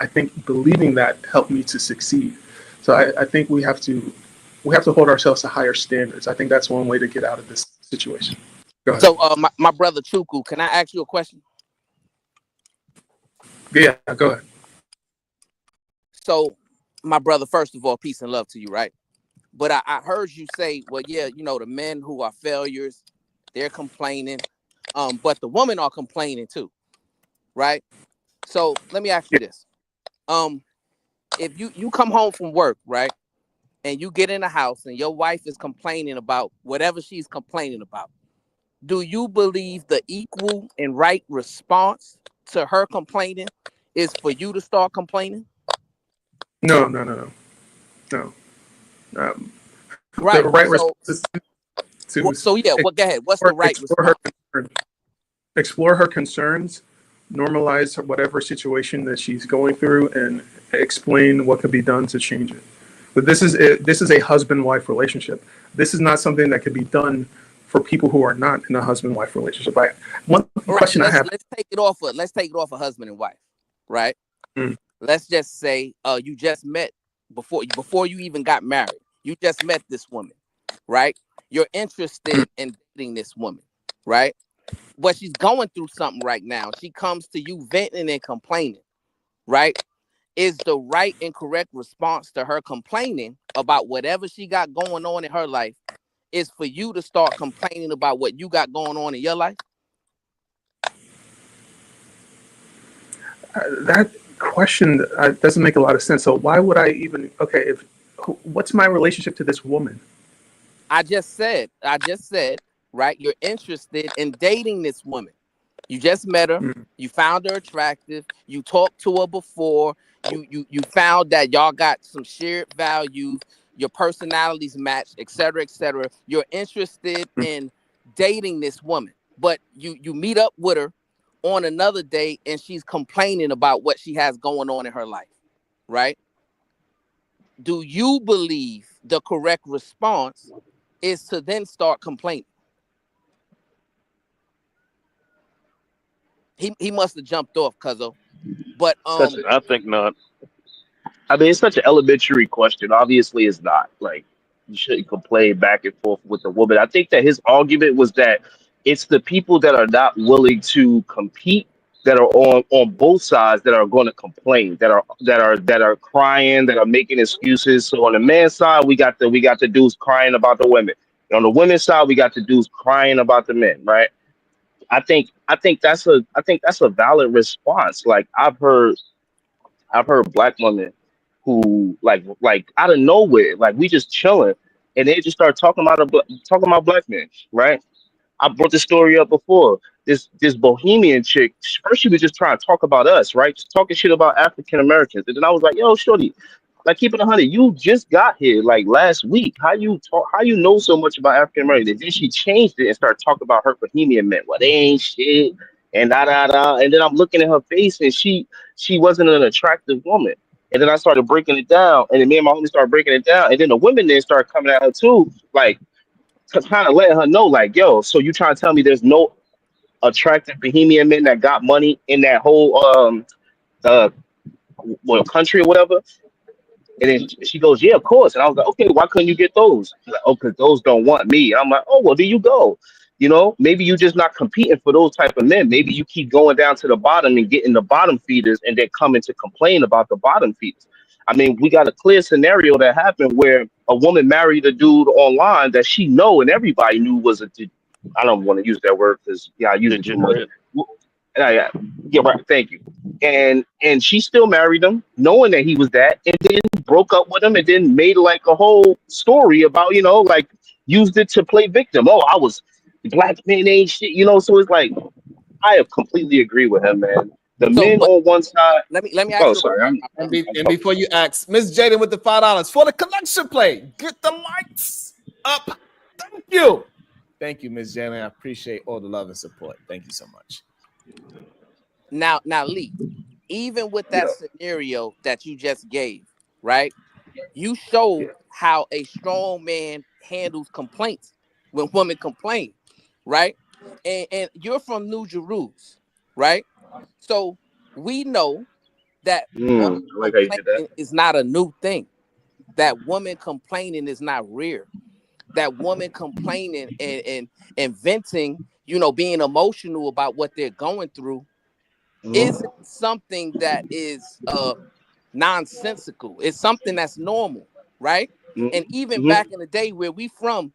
I think believing that helped me to succeed. So I think we have to hold ourselves to higher standards. I think that's one way to get out of this situation. Go ahead. So, my brother Chuku, can I ask you a question? Yeah, go ahead. So, my brother, first of all, peace and love to you, right? But I heard you say, well, yeah, the men who are failures, they're complaining, but the women are complaining too, right? So let me ask you Yeah. this: if you come home from work, right, and you get in the house and your wife is complaining about whatever she's complaining about, do you believe the equal and right response to her complaining is for you to start complaining? No, no, no, no, no. The Right. right response So, is to so yeah. What? Go ahead. What's the right explore her response? concerns, explore her concerns, normalize whatever situation that she's going through, and explain what could be done to change it. But this is a husband-wife relationship. This is not something that could be done for people who are not in a husband-wife relationship. One All right. question I have. Let's take it off of husband and wife, right? Mm, Let's just say you just met before you even got married. You just met this woman, right? You're mm, interested in dating this woman, right? But she's going through something right now. She comes to you venting and complaining, right? Is the right and correct response to her complaining about whatever she got going on in her life is for you to start complaining about what you got going on in your life? that question doesn't make a lot of sense. So why would I even? Okay, if what's my relationship to this woman? I just said, right? You're interested in dating this woman. You just met her. Mm, You found her attractive. You talked to her before. You found that y'all got some shared values. Your personalities match, et cetera, et cetera. You're interested mm. in dating this woman, but you meet up with her on another day, and she's complaining about what she has going on in her life, right? Do you believe the correct response is to then start complaining? He must have jumped off, Cuzzo. But Such I think not. I mean, it's such an elementary question. Obviously, it's not. Like, you shouldn't complain back and forth with the woman. I think that his argument was that it's the people that are not willing to compete that are on both sides that are going to complain, that are crying, that are making excuses. So on the man's side, we got the dudes crying about the women. And on the women's side, we got the dudes crying about the men, right? I think that's a valid response. Like I've heard black women who like out of nowhere, like we just chilling, and they just start talking about black men, right? I brought this story up before. This Bohemian chick, first she was just trying to talk about us, right? Just talking shit about African Americans, and then I was like, "Yo, shorty, like keep it 100. You just got here like last week. How you talk? How you know so much about African Americans?" And then she changed it and started talking about her Bohemian men. Well, they ain't shit, and da da da. And then I'm looking at her face, and she wasn't an attractive woman. And then I started breaking it down, and then me and my homie started breaking it down, and then the women then started coming at her too, like kind of letting her know, like, yo, so you trying to tell me there's no attractive Bohemian men that got money in that whole uh country or whatever? And then she goes, yeah, of course. And I was like, okay, why couldn't you get those? She's like, oh, because those don't want me. I'm like, oh, well, there you go. Maybe you just not competing for those type of men. Maybe you keep going down to the bottom and getting the bottom feeders and then coming to complain about the bottom feeders. I mean, we got a clear scenario that happened where a woman married a dude online that she know and everybody knew was I don't want to use that word because yeah, I use it too much. Degenerate. Yeah, yeah, right. Thank you. And she still married him, knowing that he was that, and then broke up with him, and then made like a whole story about like used it to play victim. Oh, I was black men ain't shit, So it's like I have completely agree with him, man. The so, men but on one side. let me ask Oh, you a sorry, question, I'm my And, brother. and before you ask, Miss Jaden with the $5 for the collection plate. Get the lights up. Thank you. Thank you, Miss Jaden. I appreciate all the love and support. Thank you so much. Now, Lee, even with that Yeah, scenario that you just gave, right? You showed yeah. how a strong man handles complaints when women complain, right? And you're from New Jerusalem, right? So we know that woman I like how you did that. complaining is not a new thing. That woman complaining is not rare. That woman complaining and venting, being emotional about what they're going through isn't Mm-hmm. something that is nonsensical. It's something that's normal, right? And even Mm-hmm. back in the day where we from,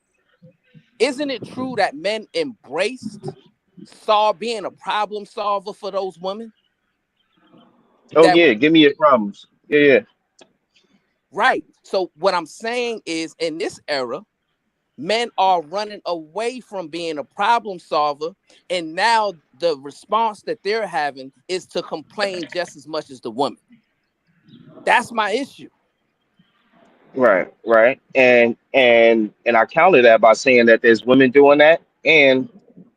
isn't it true that men embraced Saul being a problem solver for those women? Oh That yeah, give me your problems. Yeah, yeah. right. So what I'm saying is in this era, men are running away from being a problem solver, and now the response that they're having is to complain just as much as the woman. That's my issue. Right, right. And I counter that by saying that there's women doing that and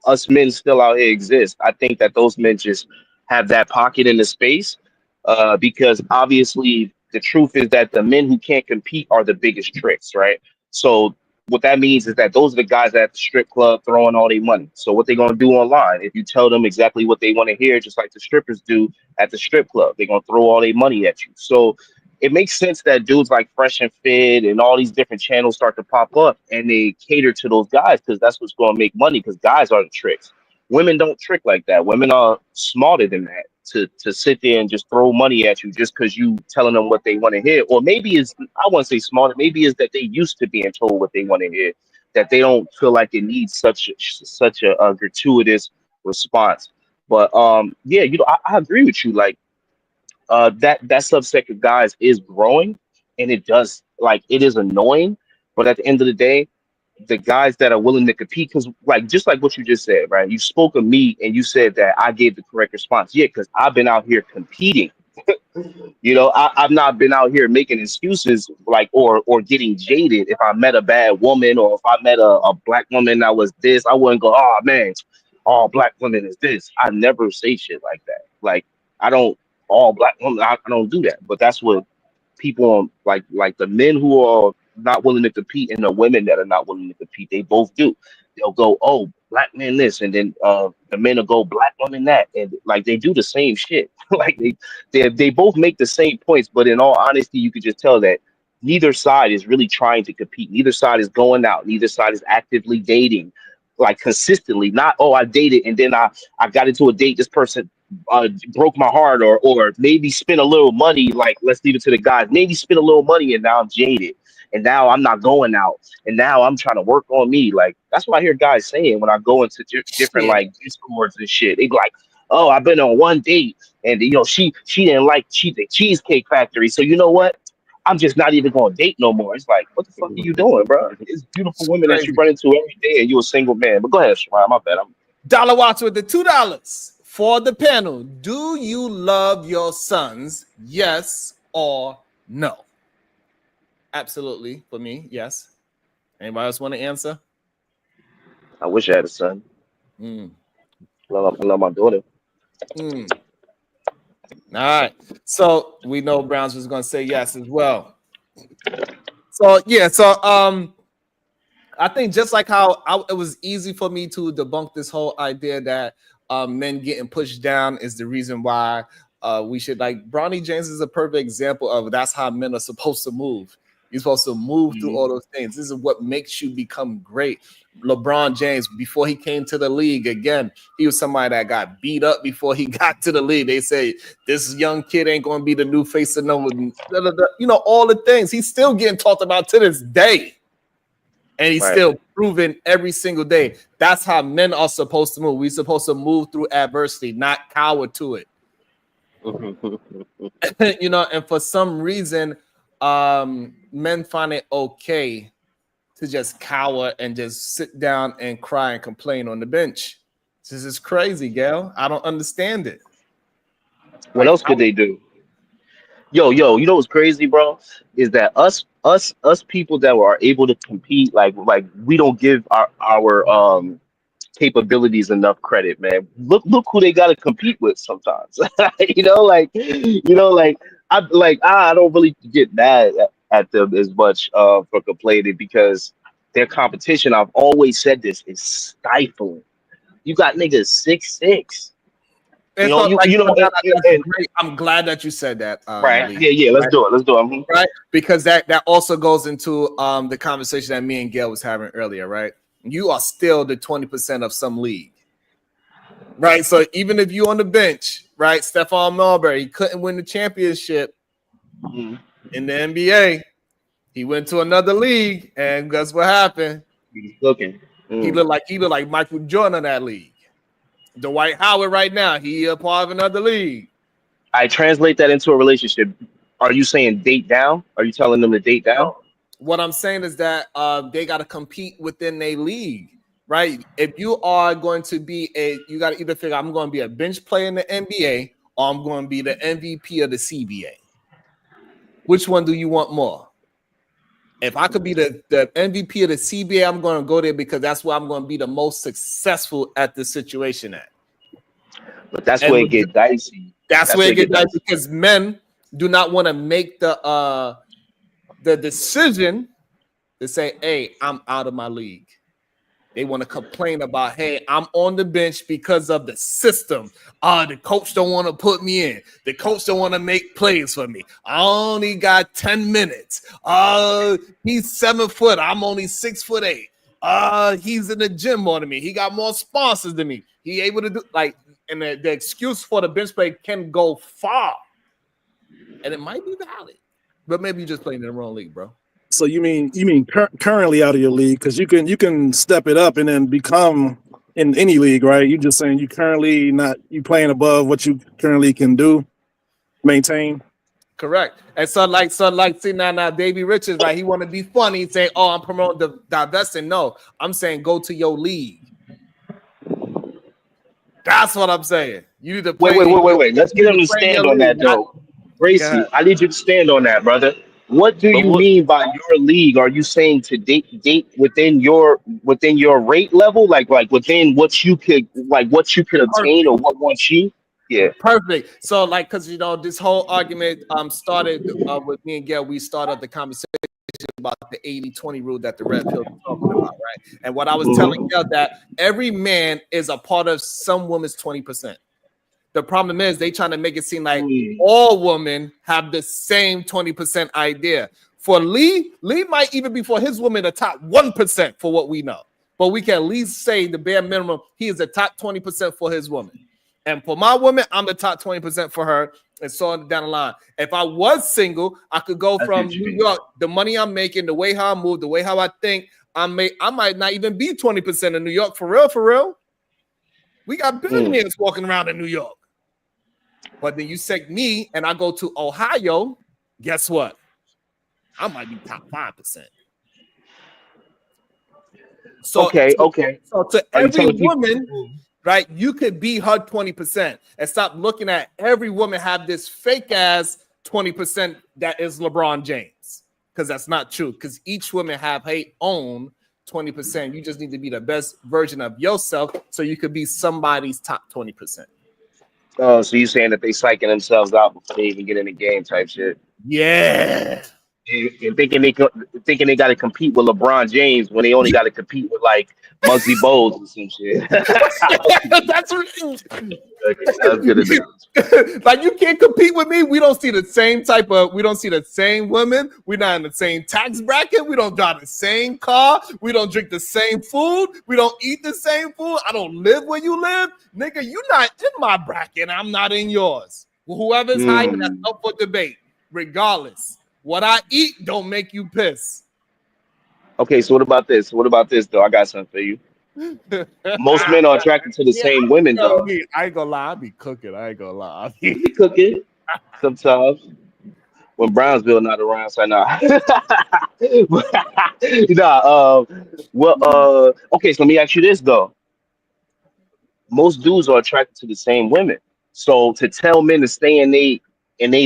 us men still out here exist. I think that those men just have that pocket in the space because obviously the truth is that the men who can't compete are the biggest tricks, right? So what that means is that those are the guys at the strip club throwing all their money. So what they're gonna do online, if you tell them exactly what they want to hear, just like the strippers do at the strip club, they're gonna throw all their money at you. So it makes sense that dudes like Fresh and Fit and all these different channels start to pop up and they cater to those guys because that's what's going to make money because guys are the tricks. Women don't trick like that. Women are smarter than that to sit there and just throw money at you just because you telling them what they want to hear. Or maybe it's, I wouldn't say smarter, maybe it's that they used to being told what they want to hear, that they don't feel like it needs such a gratuitous response. But yeah, I agree with you. Like that subset of guys is growing, and it does like it is annoying. But at the end of the day, the guys that are willing to compete, because like just like what you just said, right? You spoke of me, and you said that I gave the correct response. Yeah, because I've been out here competing. I've not been out here making excuses like or getting jaded. If I met a bad woman or if I met a black woman that was this, I wouldn't go, oh man, all black women is this. I never say shit like that. Like I don't all black women. I don't do that. But that's what people like the men who are not willing to compete and the women that are not willing to compete. They both do. They'll go, oh, black men this, and then the men will go black women that, and like they do the same shit. like they both make the same points, but in all honesty, you could just tell that neither side is really trying to compete. Neither side is going out. Neither side is actively dating, like consistently. Not I dated and then I got into a date. This person broke my heart, or maybe spent a little money. Like let's leave it to the guys. Maybe spent a little money and now I'm jaded. And now I'm not going out, and now I'm trying to work on me. Like that's what I hear guys saying when I go into different Yeah. like discords and shit. They be like, "Oh, I've been on one date, and she didn't like the Cheesecake Factory, so you know what? I'm just not even going to date no more." It's like, what the fuck are you doing, bro? It's beautiful women that you Crazy. run into every day, and you're a single man. But go ahead, Shemai, my bad. Dollar Watch with the $2 for the panel. Do you love your sons? Yes or no? Absolutely. For me, yes. Anybody else want to answer? I wish I had a son. Mm. I love my daughter. Mm. All right. So we know Browns was going to say yes as well. So yeah. So I think just like how it was easy for me to debunk this whole idea that men getting pushed down is the reason why we should like Bronny James is a perfect example of that's how men are supposed to move. You're supposed to move through all those things. This is what makes you become great. LeBron James, before he came to the league, again, he was somebody that got beat up before he got to the league. They say this young kid ain't going to be the new face of no, all the things. He's still getting talked about to this day. And he's Right. still proving every single day. That's how men are supposed to move. We're supposed to move through adversity, not cower to it. And for some reason, men find it okay to just cower and just sit down and cry and complain on the bench. This is crazy, Gail. I don't understand it. What else could they do? Yo, you know what's crazy, bro? Is that us people that are able to compete, like we don't give our capabilities enough credit, man. Look who they got to compete with sometimes. like I don't really get mad at them as much for complaining because their competition. I've always said this is stifling. You got niggas 6'6". You And know, so, like, you know, that's great. I'm glad that you said that, right? Lee. Yeah. Let's Right? do it. Let's do it. Mhm. Right? Because that also goes into the conversation that me and Gail was having earlier, right? You are still the 20% of some league. Right. So even if you on the bench, right, Stephon Marbury, he couldn't win the championship Mhm. in the NBA. He went to another league, and guess what happened? He's looking. He looked like Michael Jordan in that league. Dwight Howard right now, he a part of another league. I translate that into a relationship. Are you saying date down? Are you telling them to date down? What I'm saying is that they got to compete within a league, right? If you are going to be you got to either figure I'm going to be a bench player in the NBA or I'm going to be the MVP of the CBA. Which one do you want more? If I could be the MVP of the CBA, I'm going to go there because that's where I'm going to be the most successful at the situation at. But that's And where it get dicey. that's where it get dicey because men do not want to make the decision to say, "Hey, I'm out of my league." They want to complain about, "Hey, I'm on the bench because of the system. The coach don't want to put me in. The coach don't want to make plays for me. I only got 10 minutes. He's 7 foot. I'm only 6'8". He's in the gym more than me. He got more sponsors than me. He able to do like, and the excuse for the bench play can go far, and it might be valid, but maybe you're just playing in the wrong league, bro. So you mean currently out of your league because you can step it up and then become in any league, right? You just saying you currently not you playing above what you currently can do, maintain. Correct. And see now Davey Richards, right? He want to be funny, say, "Oh, I'm promoting the divesting." No, I'm saying go to your league. That's what I'm saying. You need to play. Wait. Let's get him to stand on that though. Gracie, I need you to stand on that, brother. What do you mean by your league? Are you saying to date within your rate level, like within what you could obtain or what wants you? Yeah. Perfect. So like, because this whole argument started with me and Gail. We started the conversation about the 80-20 rule that the red pill is talking about, right? And what I was telling Gail that every man is a part of some woman's 20%. The problem is they trying to make it seem like all women have the same 20% idea. For Lee might even be for his woman the top 1% for what we know. But we can at least say the bare minimum, he is the top 20% for his woman. And for my woman, I'm the top 20% for her, and so on down the line. If I was single, I could go from New York, the money I'm making, the way how I move, the way how I think, I might not even be 20% in New York for real. We got billionaires walking around in New York. But then you take me and I go to Ohio, guess what? I might be top 5%. So, Okay. So to every woman, right, you could be her 20% and stop looking at every woman have this fake ass 20% that is LeBron James. Because that's not true. Because each woman have her own 20%. You just need to be the best version of yourself so you could be somebody's top 20%. Oh, so you saying that they psyching themselves out before they even get in the game type shit? Yeah. And thinking they got to compete with LeBron James when they only got to compete with like Muggsy Bogues and some shit. That's right. Like you can't compete with me. We don't see the same women. We're not in the same tax bracket. We don't drive the same car. We don't drink the same food. We don't eat the same food. I don't live where you live. Nigga, you're not in my bracket. I'm not in yours. Whoever's higher, that's up for debate. Regardless. What I eat don't make you piss. Okay, so what about this? Though? I got something for you. Most men are attracted to the same women, though. I ain't gonna lie, I be cooking. I ain't gonna lie. You be cooking sometimes when Brownsville not around. So nah. Okay. So let me ask you this though. Most dudes are attracted to the same women. So to tell men to stay in they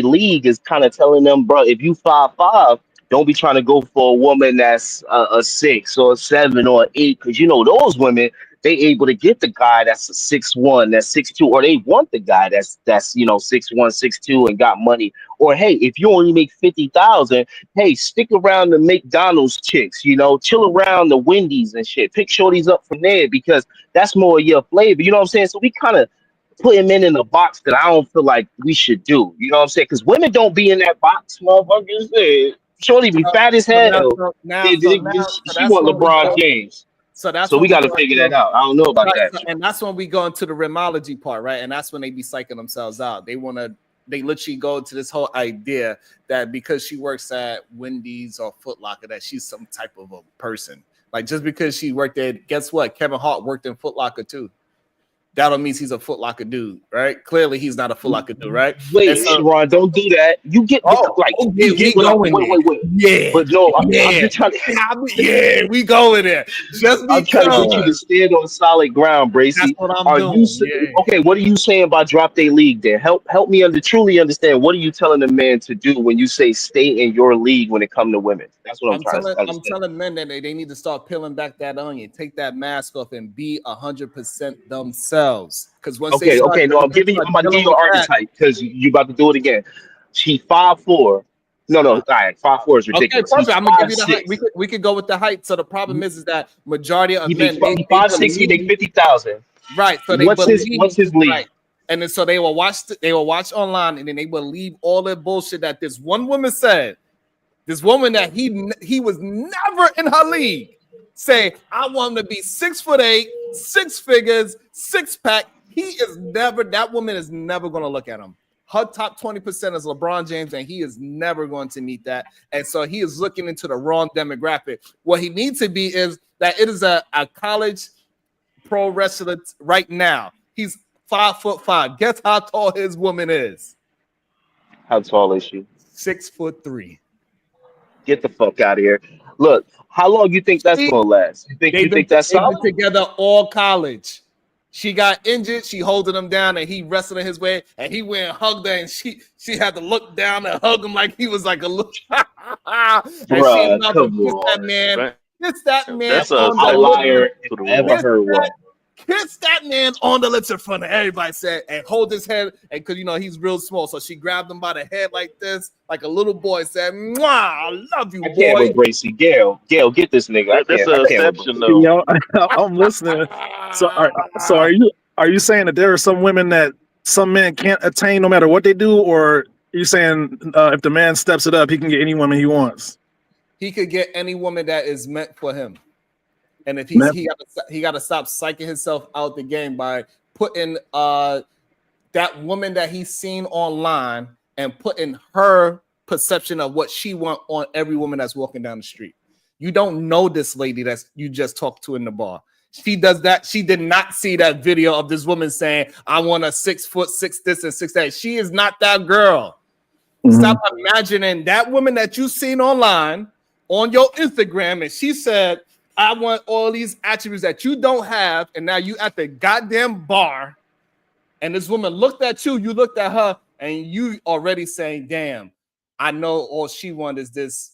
league is kind of telling them, bro, if you 5'5", don't be trying to go for a woman that's a 6 or a 7 or an 8, because those women, they able to get the guy that's a 6'1", that's 6'2", or they want the guy that's 6'1", 6'2", and got money. Or hey, if you only make 50,000, hey, stick around the McDonald's chicks, chill around the Wendy's and shit. Pick shorties up from there because that's more of your flavor. You know what I'm saying? So we kind of putting men in a box that I don't feel like we should do. You know what I'm saying? Because women don't be in that box, motherfuckers. Shorty be fat as So now, hell. so now, so now, so She that's want when we LeBron go. James. So that's So when we we got to go figure that into, out. I don't know about right, that. so, and that's when we go into the remology part, right? And that's when they be psyching themselves out. They literally go to this whole idea that because she works at Wendy's or Foot Locker, that she's some type of a person. Like just because she worked there, guess what? Kevin Hart worked in Foot Locker too. That don't mean he's a Foot Locker dude, right? Clearly, he's not a Foot Locker dude, right? And Wait, so, Sharon, don't do that. You get like yeah, you we get what I going there. wait. Yeah, But no, I'm yeah, just trying to yeah, we going there. Just I'm trying to get you to because stand on solid ground, that's Bracy. what I'm Are you doing. Yeah. okay? What are you saying about drop their league? Then help me truly understand. What are you telling the man to do when you say stay in your league when it comes to women? That's what I'm trying to I'm understand. telling men that they need to start peeling back that onion, take that mask off, and be 100% themselves. Because once they start, Okay. No, once they start I'm about to give dealing you an with that, archetype because you about to do it again. She 5'4". No. uh, All right, 5'4" is okay, ridiculous. perfect. He's I'm gonna give five you the height. six. We could go with the height. So the problem is that majority of He make men he they 5'6". He make believe 50,000. right. So they What's believe his league? right. And then so they will watch online, and then they believe all the bullshit that this one woman said. This woman that he was never in her league say, I want him to be 6'8", 6 figures, 6-pack. He is never, that woman is never going to look at him. Her top 20% is LeBron James, and he is never going to meet that. And so he is looking into the wrong demographic. What he needs to be is that it is a college pro wrestler right now. He's 5'5". Guess how tall his woman is? How tall is she? 6'3". Get the fuck out of here. Look, how long you think that's gonna last? You think that's They've been solid? together all college. She got injured. She holding him down, and he wrestling his way. And he went and hugged her, and she had to look down and hug him like he was like a little. And she Bruh, about to come on. kiss that man That's a on A the setup liar lips, if to the I ever room. heard one. kiss that man on the lips in front of everybody. Said and hold his head, and because he's real small, so she grabbed him by the head like this, like a little boy. Said, "Mwah, I love you, I can't boy." with Bracy. Gail, get this nigga. That's I an can't with exception Bracy. though. Yo, I'm listening. So are you saying that there are some women that some men can't attain no matter what they do, or are you saying if the man steps it up, he can get any woman he wants? He could get any woman that is meant for him. And if Man, he got to stop psyching himself out the game by putting that woman that he's seen online and putting her perception of what she want on every woman that's walking down the street. You don't know this lady that you just talked to in the bar. She does that. She did not see that video of this woman saying, I want a 6'6" this and 6 that. She is not that girl. Stop imagining that woman that you've seen online on your Instagram, and she said, I want all these attributes that you don't have, and now you at the goddamn bar, and this woman looked at you looked at her, and you already saying, damn, I know all she wants is this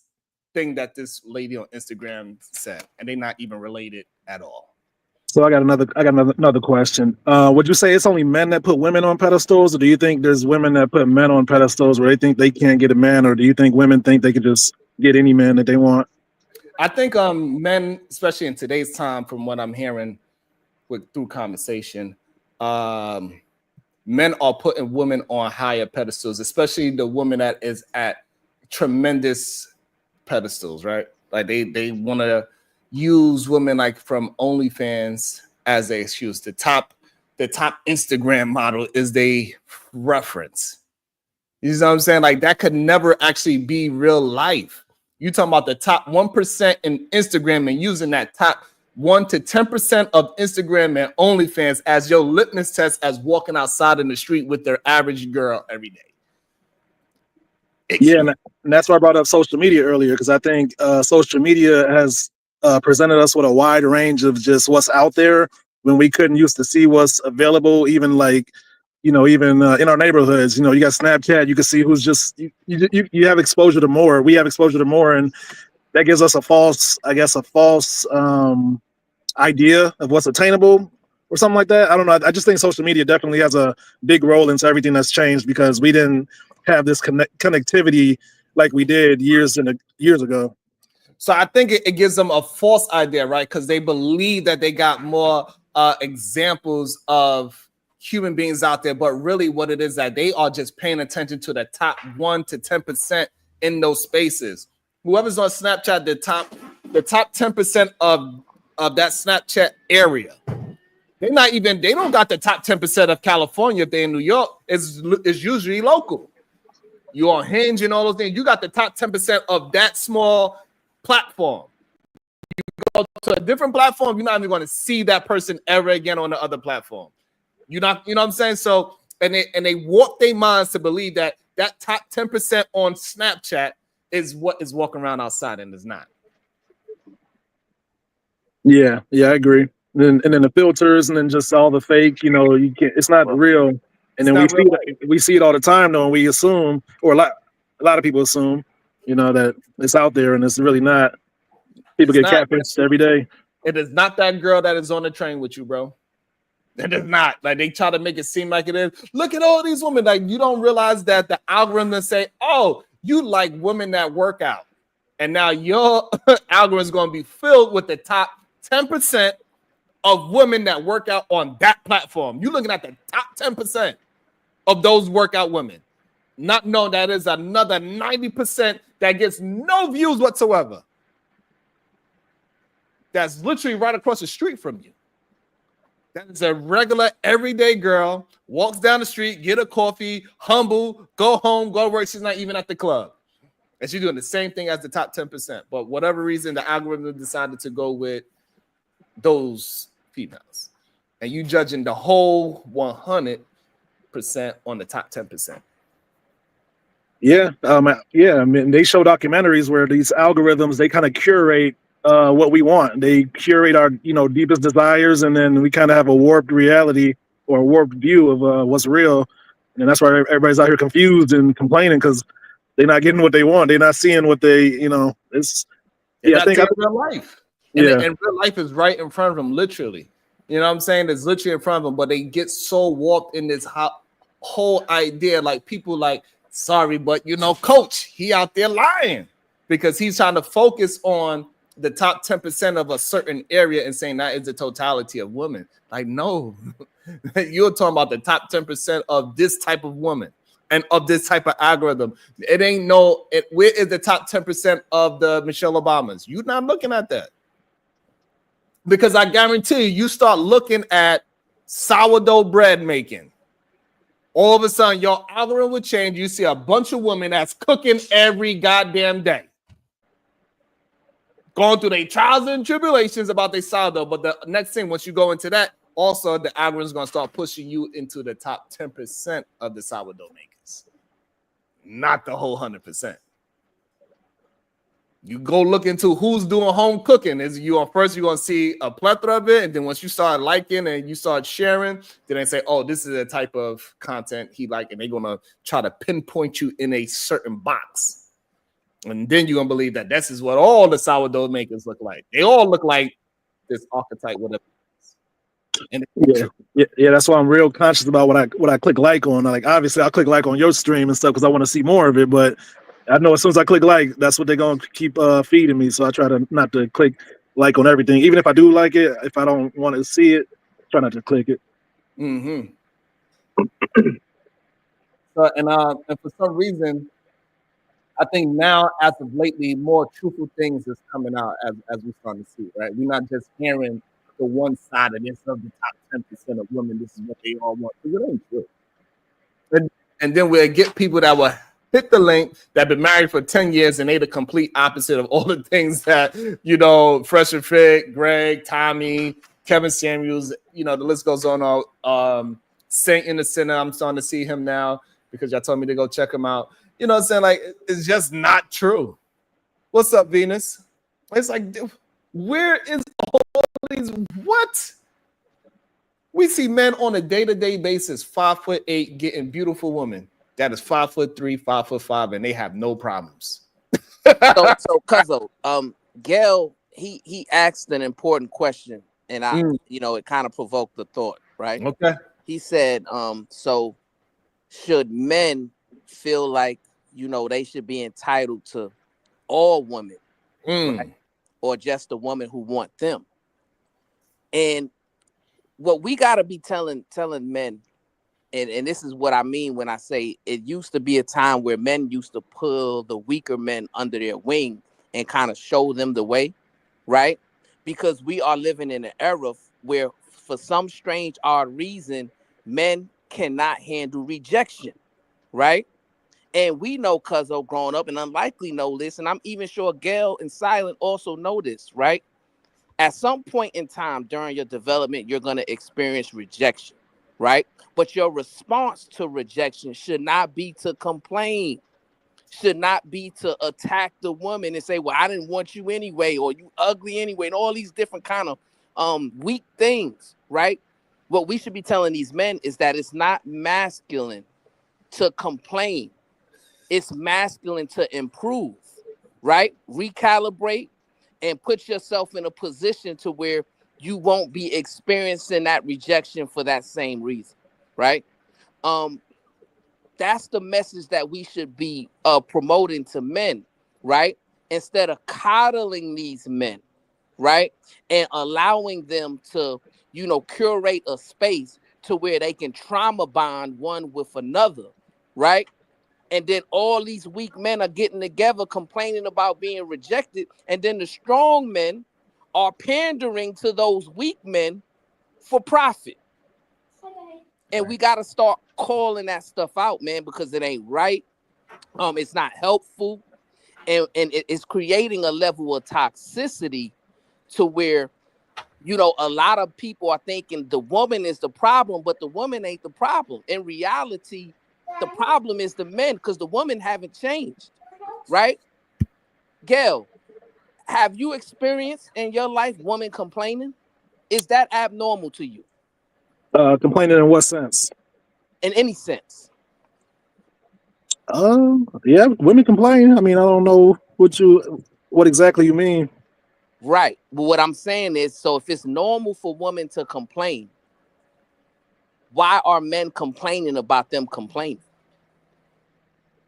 thing that this lady on Instagram said, and they're not even related at all. So I got another question. Would you say it's only men that put women on pedestals, or do you think there's women that put men on pedestals where they think they can't get a man, or do you think women think they could just get any man that they want? I think men, especially in today's time, from what I'm hearing through conversation, men are putting women on higher pedestals, especially the woman that is at tremendous pedestals, right? Like they want to use women like from OnlyFans as their excuse. The top Instagram model is they reference. You know what I'm saying? Like that could never actually be real life. You talking about the top 1% in Instagram and using that top 1 to 10% of Instagram and OnlyFans as your litmus test as walking outside in the street with their average girl every day. Yeah, and that's why I brought up social media earlier, because I think social media has presented us with a wide range of just what's out there when we couldn't used to see what's available, even like, even in our neighborhoods. You got Snapchat, you can see who's just, you have exposure to more. We have exposure to more, and that gives us a false idea of what's attainable or something like that. I don't know. I just think social media definitely has a big role into everything that's changed, because we didn't have this connectivity like we did years ago. So I think it gives them a false idea, right? Because they believe that they got more examples of human beings out there, but really what it is that they are just paying attention to the top 1 to 10% in those spaces. Whoever's on Snapchat, the top 10% of that Snapchat area. They don't got the top 10% of California. If they're in New York, it's usually local. You on Hinge and all those things. You got the top 10% of that small platform. You go to a different platform, you're not even going to see that person ever again on the other platform. You're not, you know what I'm saying? So, and they warp their minds to believe that top 10% on Snapchat is what is walking around outside, and it's not. Yeah, I agree. And then the filters, and then just all the fake. You can't. It's not real. And then we see it all the time, though, and we assume, or a lot of people assume, that it's out there, and it's really not. People get catfished every day. It is not that girl that is on the train with you, bro. It is not. Like, they try to make it seem like it is. Look at all these women. Like, you don't realize that the algorithm say, oh, you like women that work out. And now your algorithm is going to be filled with the top 10% of women that work out on that platform. You're looking at the top 10% of those workout women. Not knowing that is another 90% that gets no views whatsoever. That's literally right across the street from you. That is a regular, everyday girl, walks down the street, get a coffee, humble, go home, go to work. She's not even at the club. And she's doing the same thing as the top 10%. But whatever reason, the algorithm decided to go with those females. And you judging the whole 100% on the top 10%. Yeah. I mean, they show documentaries where these algorithms, they kind of curate what we want. They curate our, deepest desires, and then we kind of have a warped reality or a warped view of what's real. And that's why everybody's out here confused and complaining, because they're not getting what they want. They're not seeing what they, it's. Yeah, I think real life. And, yeah. And real life is right in front of them, literally. You know what I'm saying? It's literally in front of them, but they get so warped in this whole idea. Like, people like, sorry, but coach, he out there lying because he's trying to focus on the top 10% of a certain area and saying that is the totality of women. Like, no, you're talking about the top 10% of this type of woman and of this type of algorithm. It ain't where is the top 10% of the Michelle Obamas? You're not looking at that. Because I guarantee you start looking at sourdough bread making. All of a sudden, your algorithm will change. You see a bunch of women that's cooking every goddamn day, going through their trials and tribulations about their sourdough. But the next thing, once you go into that, also the algorithm is going to start pushing you into the top 10% of the sourdough makers, not the whole 100%. You go look into who's doing home cooking. First you're gonna see a plethora of it, and then once you start liking and you start sharing, then they say, "Oh, this is the type of content he like," and they're gonna try to pinpoint you in a certain box, and then you're gonna believe that this is what all the sourdough makers look like. They all look like this archetype, whatever. And yeah, that's why I'm real conscious about what I click like on. Like, obviously, I'll click like on your stream and stuff because I want to see more of it, but I know as soon as I click like, that's what they're going to keep feeding me. So I try to not to click like on everything. Even if I do like it, if I don't want to see it, try not to click it. Mm-hmm. And for some reason, I think now, as of lately, more truthful things is coming out as we're starting to see, right? We're not just hearing the one side of this of the top 10% of women. This is what they all want. Because it ain't true. And then we'll get people that will hit the link that been married for 10 years and they the complete opposite of all the things that, Fresh and Fit, Greg, Tommy, Kevin Samuels, the list goes on. Saint in the Center, I'm starting to see him now because y'all told me to go check him out. You know what I'm saying? Like, it's just not true. What's up, Venus? It's like, where is all these? What? We see men on a day-to-day basis, 5'8", getting beautiful women. That is 5'3", 5'5", and they have no problems. So Cuzzo, Gail, he asked an important question, and it kind of provoked the thought, right? Okay. He said, so should men feel like, they should be entitled to all women, right? Or just the women who want them? And what we gotta be telling men and this is what I mean when I say it used to be a time where men used to pull the weaker men under their wing and kind of show them the way, right? Because we are living in an era where, for some strange, odd reason, men cannot handle rejection, right? And we know Cuzzo growing up, and Unlikely know this, and I'm even sure Gail and Silent also know this, right? At some point in time during your development, you're going to experience rejection, right? But your response to rejection should not be to complain, should not be to attack the woman and say, well, I didn't want you anyway, or you ugly anyway, and all these different kind of weak things, right? What we should be telling these men is that it's not masculine to complain. It's masculine to improve, right? Recalibrate and put yourself in a position to where you won't be experiencing that rejection for that same reason, right? That's the message that we should be promoting to men, right? Instead of coddling these men, right? And allowing them to, curate a space to where they can trauma bond one with another, right? And then all these weak men are getting together complaining about being rejected. And then the strong men are pandering to those weak men for profit. And we got to start calling that stuff out, man, because it ain't right. It's not helpful. And it's creating a level of toxicity to where, a lot of people are thinking the woman is the problem, but the woman ain't the problem. In reality, the problem is the men, because the women haven't changed, right? Gail, have you experienced in your life women complaining? Is that abnormal to you Complaining in what sense? in any sense? Yeah, women complain. I mean, I don't know what exactly you mean. Right. But what I'm saying is, so if it's normal for women to complain, why are men complaining about them complaining?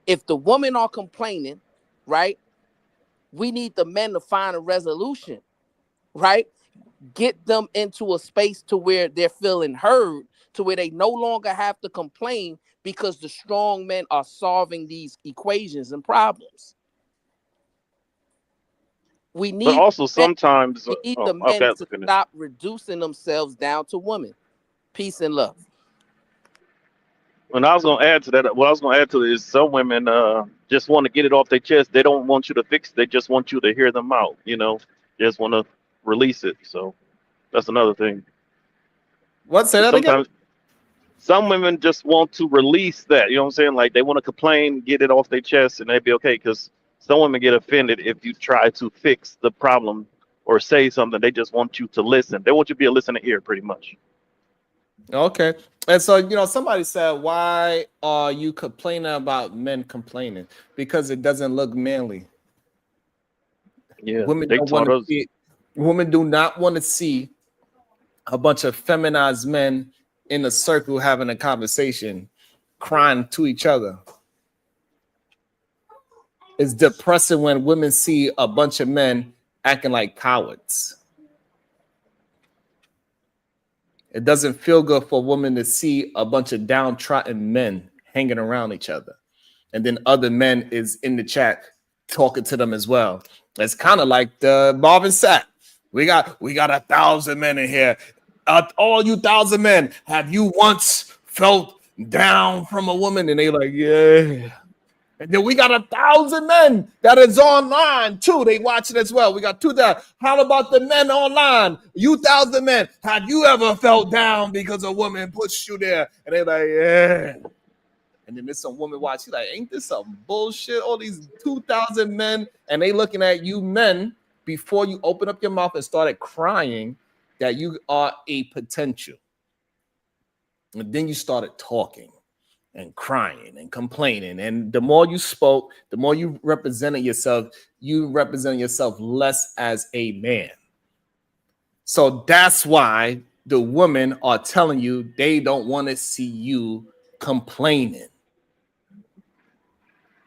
If the women are complaining, right, we need the men to find a resolution, right? Get them into a space to where they're feeling heard, to where they no longer have to complain because the strong men are solving these equations and problems. We But need also men, sometimes, we need the oh, men okay, to finish. stop reducing themselves down to women. Peace and love. When I was gonna add to that, what I was gonna add to it is some women just want to get it off their chest. They don't want you to fix it. They just want you to hear them out. Just want to release it. So that's another thing. What? Say 'Cause that again. sometimes some women just want to release that. You know what I'm saying? Like they want to complain, get it off their chest, and they'd be okay. Because some women get offended if you try to fix the problem or say something. They just want you to listen. They want you to be a listening ear, pretty much. Okay. And so, somebody said, why are you complaining about men complaining? Because it doesn't look manly. Yeah, Women they don't want taught to us. see it. Women do not want to see a bunch of feminized men in a circle having a conversation, crying to each other. It's depressing when women see a bunch of men acting like cowards. It doesn't feel good for a woman to see a bunch of downtrodden men hanging around each other. And then other men is in the chat talking to them as well. It's kind of like the Marvin Sapp. We got 1,000 men in here. All you 1,000 men, have you once felt down from a woman? And they like, yeah. And then we got 1,000 men that is online too. They watch it as well. We got 2,000. How about the men online? You 1,000 men, have you ever felt down because a woman pushed you there? And they like, yeah. And then there's some woman watch. She's like, ain't this some bullshit? All these 2,000 men, and they looking at you men before you open up your mouth and started crying that you are a potential. And then you started talking and crying and complaining. And the more you spoke, the more you represented yourself less as a man. So that's why the women are telling you they don't want to see you complaining.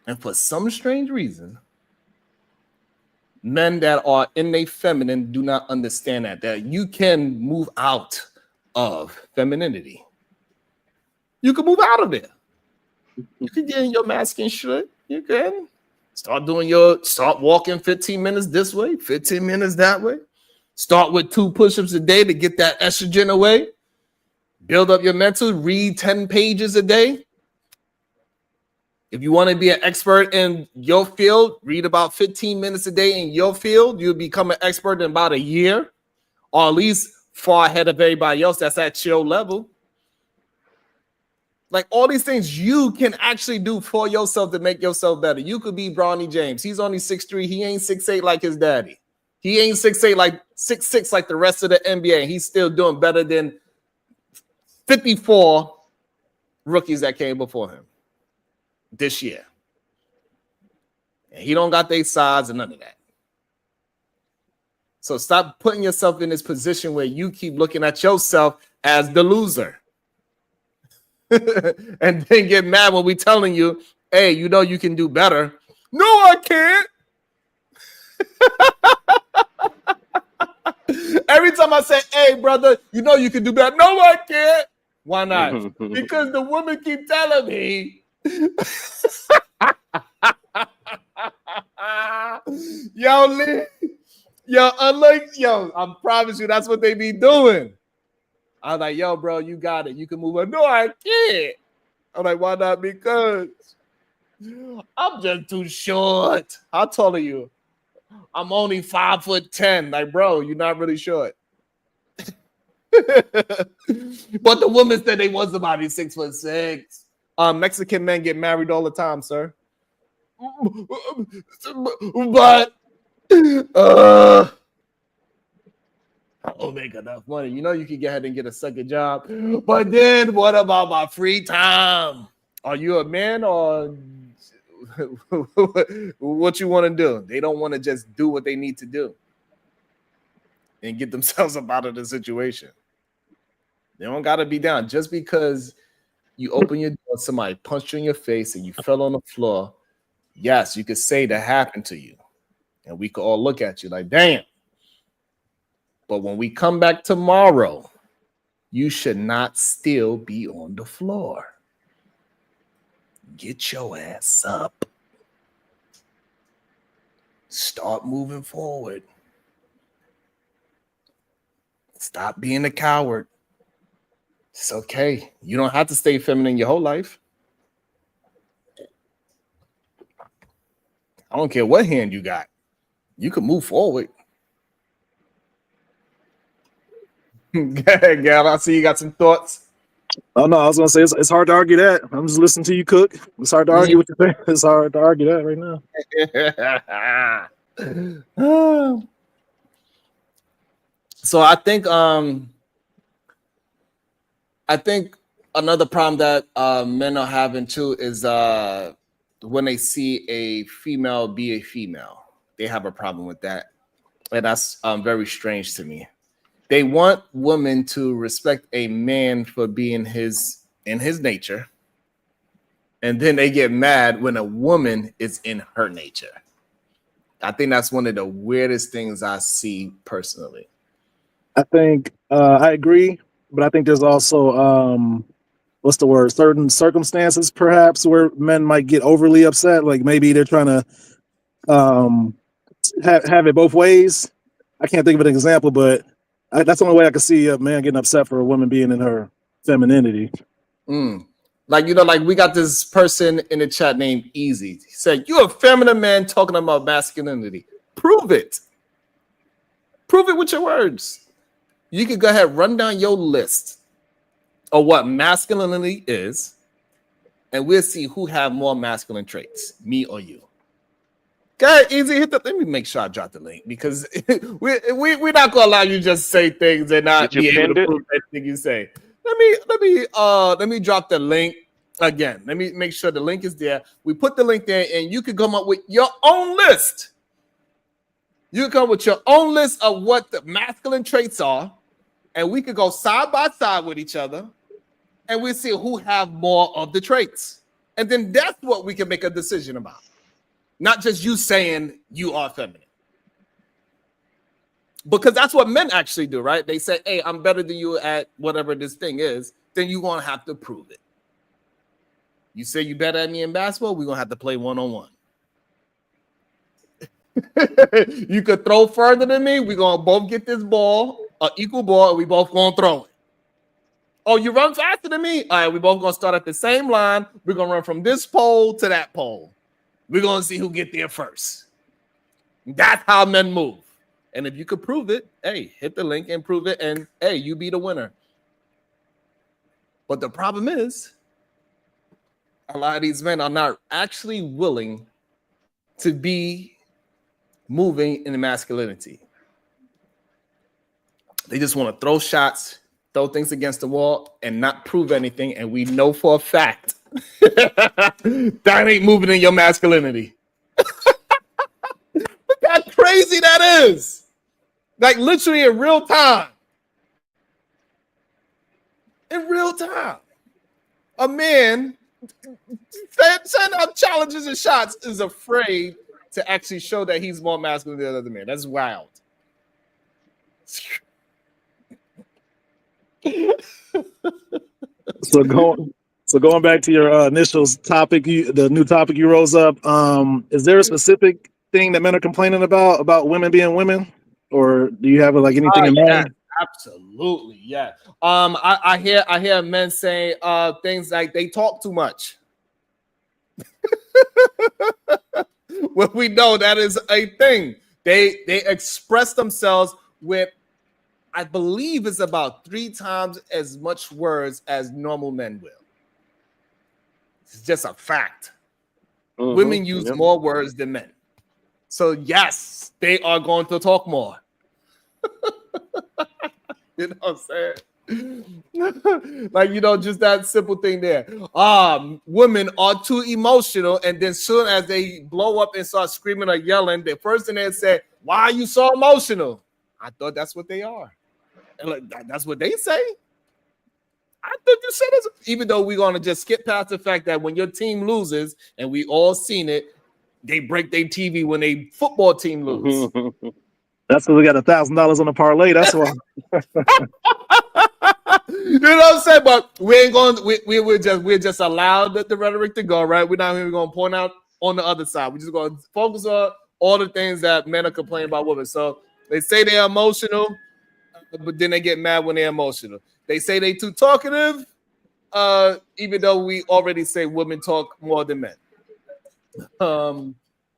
And for some strange reason, men that are innate feminine do not understand that you can move out of femininity. You can move out of there. You can get in your mask and shit. You can start walking 15 minutes this way, 15 minutes that way. Start with 2 push-ups a day to get that estrogen away. Build up your mental. Read 10 pages a day. If you want to be an expert in your field, read about 15 minutes a day in your field. You'll become an expert in about a year, or at least far ahead of everybody else that's at your level. Like all these things you can actually do for yourself to make yourself better. You could be Bronny James. He's only 6'3". He ain't 6'8" like his daddy. He ain't 6'8" like 6'6" like the rest of the NBA. He's still doing better than 54 rookies that came before him this year. And he don't got their size and none of that. So stop putting yourself in this position where you keep looking at yourself as the loser. And then get mad when we telling you, hey, you know you can do better. No, I can't. Every time I say, hey, brother, you know you can do better. No, I can't. Why not? Because the women keep telling me. Yo, Lee. Yo, I promise you that's what they be doing. I was like, yo, bro, you got it. You can move on. No, I can't. I'm like, why not? Because I'm just too short. How tall are you? I'm only 5'10". Like, bro, you're not really short. But the woman said they want somebody 6'6". Mexican men get married all the time, sir. But I don't make enough money. You know you can get ahead and get a second job. But then what about my free time? Are you a man or what you want to do? They don't want to just do what they need to do and get themselves up out of the situation. They don't got to be down. Just because you open your door, somebody punched you in your face and you fell on the floor, yes, you could say that happened to you. And we could all look at you like, damn. But when we come back tomorrow, you should not still be on the floor. Get your ass up. Start moving forward. Stop being a coward. It's okay. You don't have to stay feminine your whole life. I don't care what hand you got. You can move forward. Gal, I see you got some thoughts. Oh no, I was gonna say it's hard to argue that. I'm just listening to you cook. It's hard to argue what you think. It's hard to argue that right now. So I think another problem that men are having too is when they see a female be a female, they have a problem with that, and that's very strange to me. They want women to respect a man for being in his nature, and then they get mad when a woman is in her nature. I think that's one of the weirdest things I see personally. I think I agree, but I think there's also what's the word? Certain circumstances, perhaps, where men might get overly upset. Like maybe they're trying to have it both ways. I can't think of an example, but that's the only way I can see a man getting upset for a woman being in her femininity. Like, like we got this person in the chat named Easy. He said, you're a feminine man talking about masculinity. Prove it. Prove it with your words. You can go ahead, run down your list of what masculinity is, and we'll see who have more masculine traits, me or you. Go ahead, Easy, let me make sure I drop the link, because we're not gonna allow you to just say things and not be able to prove anything you say. Let me drop the link again. Let me make sure the link is there. We put the link there, and you can come up with your own list. You can come with your own list of what the masculine traits are, and we could go side by side with each other, and we'll see who have more of the traits. And then that's what we can make a decision about. Not just you saying you are feminine. Because that's what men actually do, right? They say, hey, I'm better than you at whatever this thing is. Then you're going to have to prove it. You say you better at me in basketball, we're gonna have to play one-on-one. You could throw further than me. We're gonna both get this ball, an equal ball, and we both gonna throw it. Oh, you run faster than me? All right, we both gonna start at the same line. We're gonna run from this pole to that pole. We're gonna see who get there first. That's how men move. And if you could prove it, hey, hit the link and prove it, and hey, you be the winner. But the problem is, a lot of these men are not actually willing to be moving in masculinity. They just want to throw shots, throw things against the wall, and not prove anything. And we know for a fact that ain't moving in your masculinity. Look how crazy that is. Like literally in real time. In real time. A man send out challenges and shots is afraid to actually show that he's more masculine than the other man. That's wild. So going back to your initial topic, the new topic you rose up. Is there a specific thing that men are complaining about women being women, or do you have like anything in mind? Absolutely, yeah. I hear men say things like they talk too much. Well, we know that is a thing. They express themselves with, I believe, it's about 3 times as much words as normal men will. It's just a fact. Mm-hmm. Women use more words than men. So yes, they are going to talk more. You know what I'm saying? Like, just that simple thing there. Women are too emotional, and then soon as they blow up and start screaming or yelling, the first thing they say, "Why are you so emotional?" I thought that's what they are. And like, that's what they say. I thought you said this. Even though we're gonna just skip past the fact that when your team loses, and we all seen it, they break their TV when a football team loses. That's because we got $1,000 on the parlay. That's why. You know what I'm saying? But we ain't going. We're just allowed the rhetoric to go, right? We're not even going to point out on the other side. We're just going to focus on all the things that men are complaining about women. So they say they're emotional, but then they get mad when they're emotional. They say they too talkative, even though we already say women talk more than men.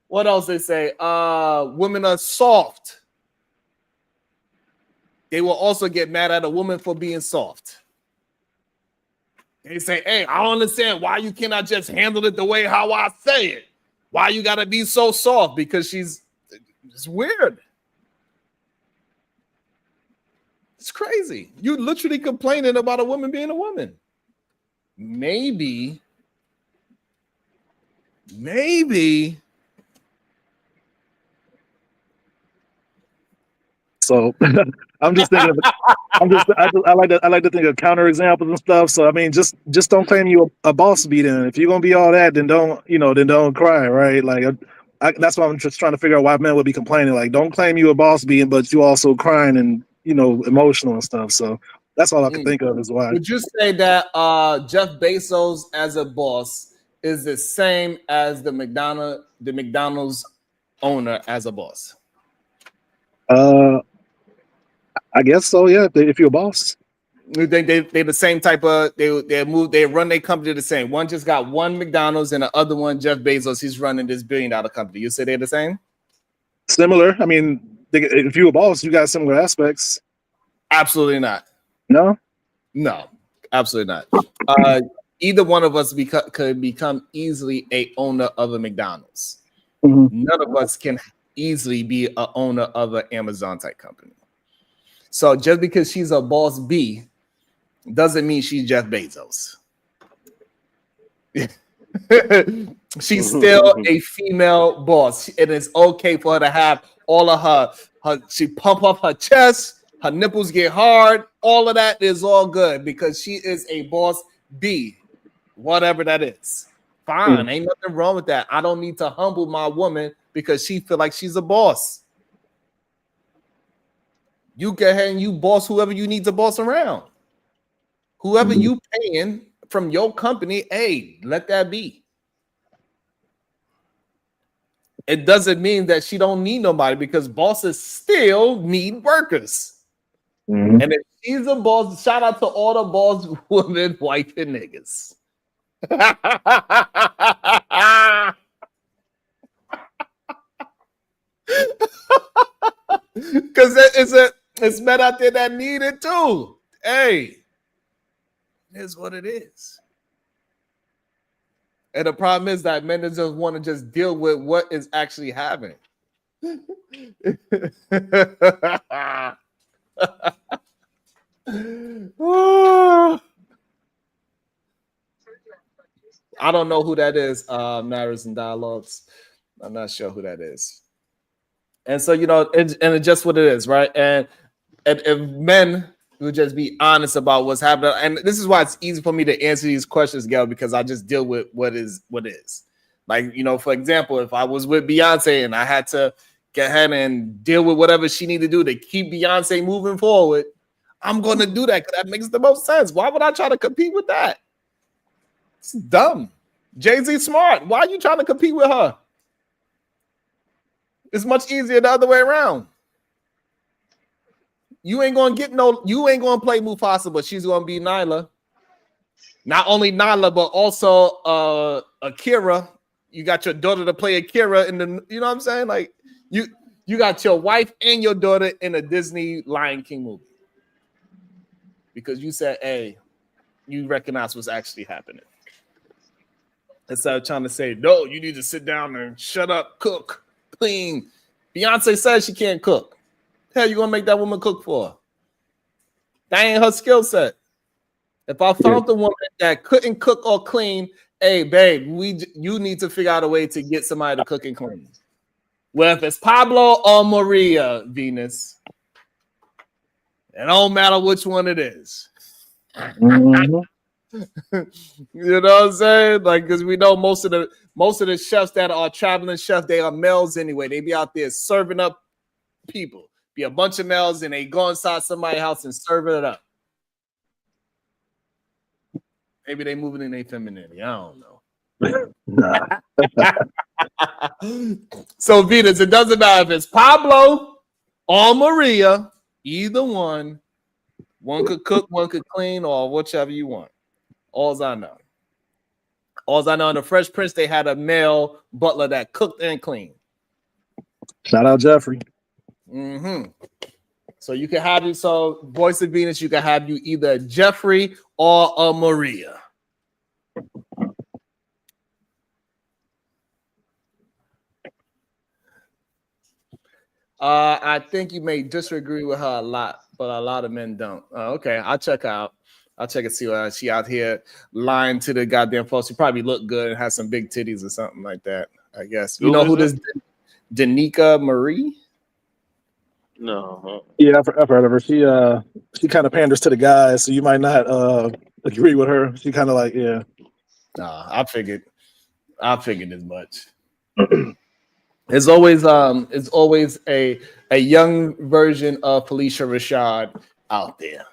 What else they say? Women are soft. They will also get mad at a woman for being soft. They say, "Hey, I don't understand why you cannot just handle it the way how I say it. Why you gotta be so soft?" Because it's weird. It's crazy. You literally complaining about a woman being a woman. Maybe. So I'm just thinking. I like to think of counter examples and stuff. So I mean, just don't claim you a boss beat in. If you're gonna be all that, then don't cry, right? Like that's why I'm just trying to figure out why men would be complaining. Like, don't claim you a boss beating, but you also crying and emotional and stuff. So that's all I can think of is why. Would you say that Jeff Bezos as a boss is the same as the McDonald's owner as a boss? I guess so. Yeah, if you're a boss. They're the same type of they run their company the same. One just got one McDonald's and the other one, Jeff Bezos, he's running this $1 billion company. You say they're the same? Similar. I mean, if you're a boss, you got similar aspects. Absolutely not. No, absolutely not. Either one of us could become easily a owner of a McDonald's. Mm-hmm. None of us can easily be an owner of an Amazon type company. So just because she's a boss B doesn't mean she's Jeff Bezos. She's still a female boss, and it's okay for her to have all of her she pump up her chest, her nipples get hard, all of that is all good because she is a boss B, whatever that is. Fine, ain't nothing wrong with that. I don't need to humble my woman because she feel like she's a boss. You go ahead and you boss whoever you need to boss around. Whoever you paying from your company, hey, let that be. It doesn't mean that she don't need nobody, because bosses still need workers. Mhm. And if she's a boss, shout out to all the boss women, wife, and niggas. Because it's men out there that need it too. Hey, here's what it is. And the problem is that men just want to just deal with what is actually happening. I don't know who that is, Matters and Dialogues. I'm not sure who that is. And so, it's just what it is, right? And if men would just be honest about what's happening, and this is why it's easy for me to answer these questions, Gail, because I just deal with what is. Like, for example, if I was with Beyonce and I had to get ahead and deal with whatever she needed to do to keep Beyonce moving forward, I'm going to do that because that makes the most sense. Why would I try to compete with that? It's dumb. Jay-Z smart. Why are you trying to compete with her? It's much easier the other way around. You ain't gonna play Mufasa, but she's gonna be Nyla. Not only Nyla, but also Akira. You got your daughter to play Akira in the, you know what I'm saying? Like you got your wife and your daughter in a Disney Lion King movie. Because you said, hey, you recognize what's actually happening. Instead of trying to say, no, you need to sit down and shut up, cook, clean. Beyonce says she can't cook. The hell you gonna make that woman cook for? That ain't her skill set. If I found the woman that couldn't cook or clean, hey, babe, you need to figure out a way to get somebody to cook and clean. Well, if it's Pablo or Maria, Venus, it don't matter which one it is. Mhm. You know what I'm saying? Like, because we know most of the chefs that are traveling chefs, they are males anyway. They be out there serving up people. Be a bunch of males and they go inside somebody's house and serve it up. Maybe they moving in their femininity. I don't know. Nah. So Venus, it doesn't matter if it's Pablo or Maria, either one. One could cook, one could clean, or whichever you want. All's I know. In the Fresh Prince, they had a male butler that cooked and cleaned. Shout out Jeffrey. Mm-hmm. So you can have Voice of Venus, you can have you either Jeffrey or a Maria. I think you may disagree with her a lot, but a lot of men don't. Okay, I'll check out. I'll check and see what she out here lying to the goddamn folks. She probably look good and has some big titties or something like that, I guess. You know who this Danica Marie? No. Yeah, I've heard of her. She kind of panders to the guys, so you might not agree with her. She kind of like, yeah. Nah, I figured as much. It's always a young version of Felicia Rashad out there.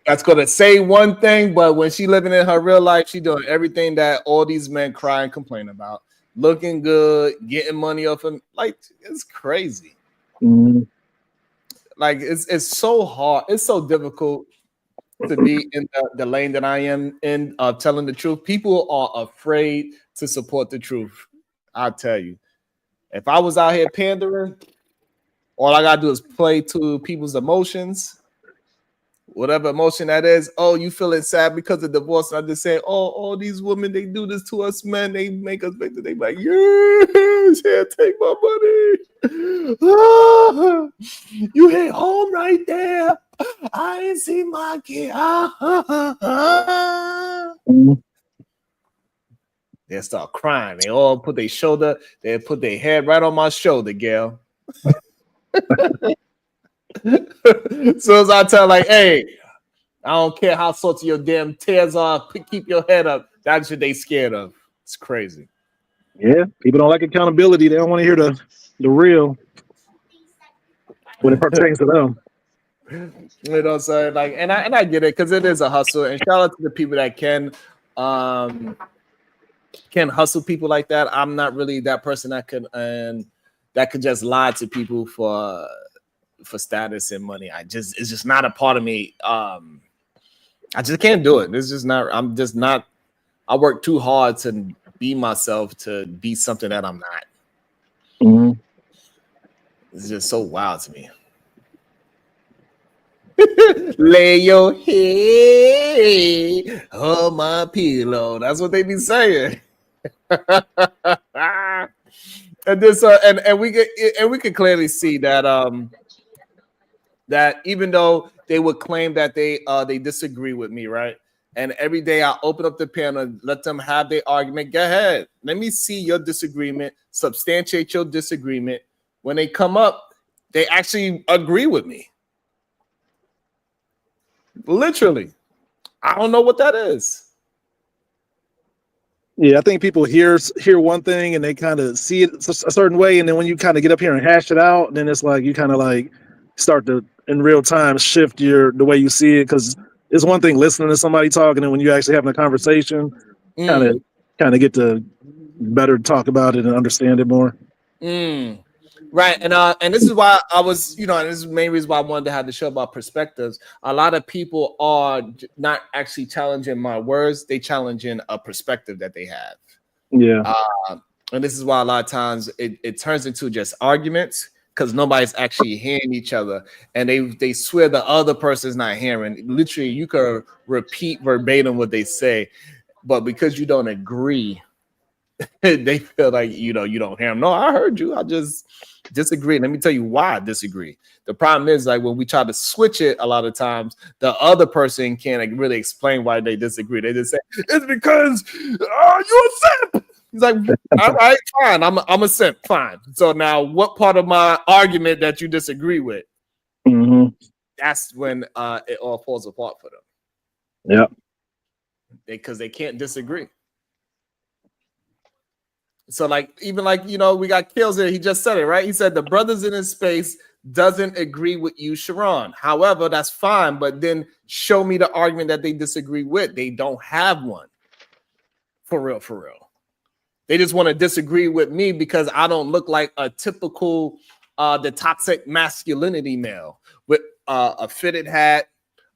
That's gonna say one thing, but when she living in her real life, she doing everything that all these men cry and complain about. Looking good, getting money off him. Like, it's crazy. Mm-hmm. Like, it's so hard. It's so difficult to be in the lane that I am in, telling the truth. People are afraid to support the truth. I'll tell you. If I was out here pandering, all I gotta do is play to people's emotions. Whatever emotion that is. Oh, you feeling sad because of divorce? And I just say, oh, all these women, they do this to us, man. They make us victims. They be like, yes, yeah, take my money. Ah, you hit home right there. I ain't see my kid. They start crying. They all put their shoulder. They put their head right on my shoulder, Gail. So as I tell, like, hey, I don't care how salty your damn tears are. Keep your head up. That's what they scared of. It's crazy. Yeah, people don't like accountability. They don't want to hear the real when it pertains to them. You know, so like, and I get it because it is a hustle. And shout out to the people that can hustle people like that. I'm not really that person that could just lie to people for status and money. It's just not a part of me. I just can't do it. It's just not. I'm just not. I work too hard to be myself, to be something that I'm not. Mm-hmm. It's just so wild to me. Lay your head on my pillow. That's what they be saying. And this and we can clearly see that that even though they would claim that they disagree with me, right? And every day I open up the panel, let them have their argument. Go ahead. Let me see your disagreement, substantiate your disagreement. When they come up, they actually agree with me. Literally. I don't know what that is. Yeah, I think people hear one thing and they kind of see it a certain way, and then when you kind of get up here and hash it out, then it's like you kind of like start to in real time shift the way you see it, because it's one thing listening to somebody talking, and when you actually having a conversation, kind of get to better talk about it and understand it more. Right, and this is why I was, and this is the main reason why I wanted to have the show about perspectives. A lot of people are not actually challenging my words; they challenging a perspective that they have. Yeah, and this is why a lot of times it turns into just arguments because nobody's actually hearing each other, and they swear the other person's not hearing. Literally, you could repeat verbatim what they say, but because you don't agree, they feel like you don't hear them. No, I heard you. I just disagree. Let me tell you why I disagree. The problem is, like, when we try to switch it, a lot of times the other person can't really explain why they disagree. They just say it's because you're a simp. He's like, all right, fine. I'm a simp. Fine. So now, what part of my argument that you disagree with? Mm-hmm. That's when it all falls apart for them. Yeah, because they can't disagree. So we got Kills here. He just said it, right? He said the brothers in his space doesn't agree with you, Sharon. However, that's fine, but then show me the argument that they disagree with. They don't have one. For real. They just want to disagree with me because I don't look like a typical the toxic masculinity male with a fitted hat,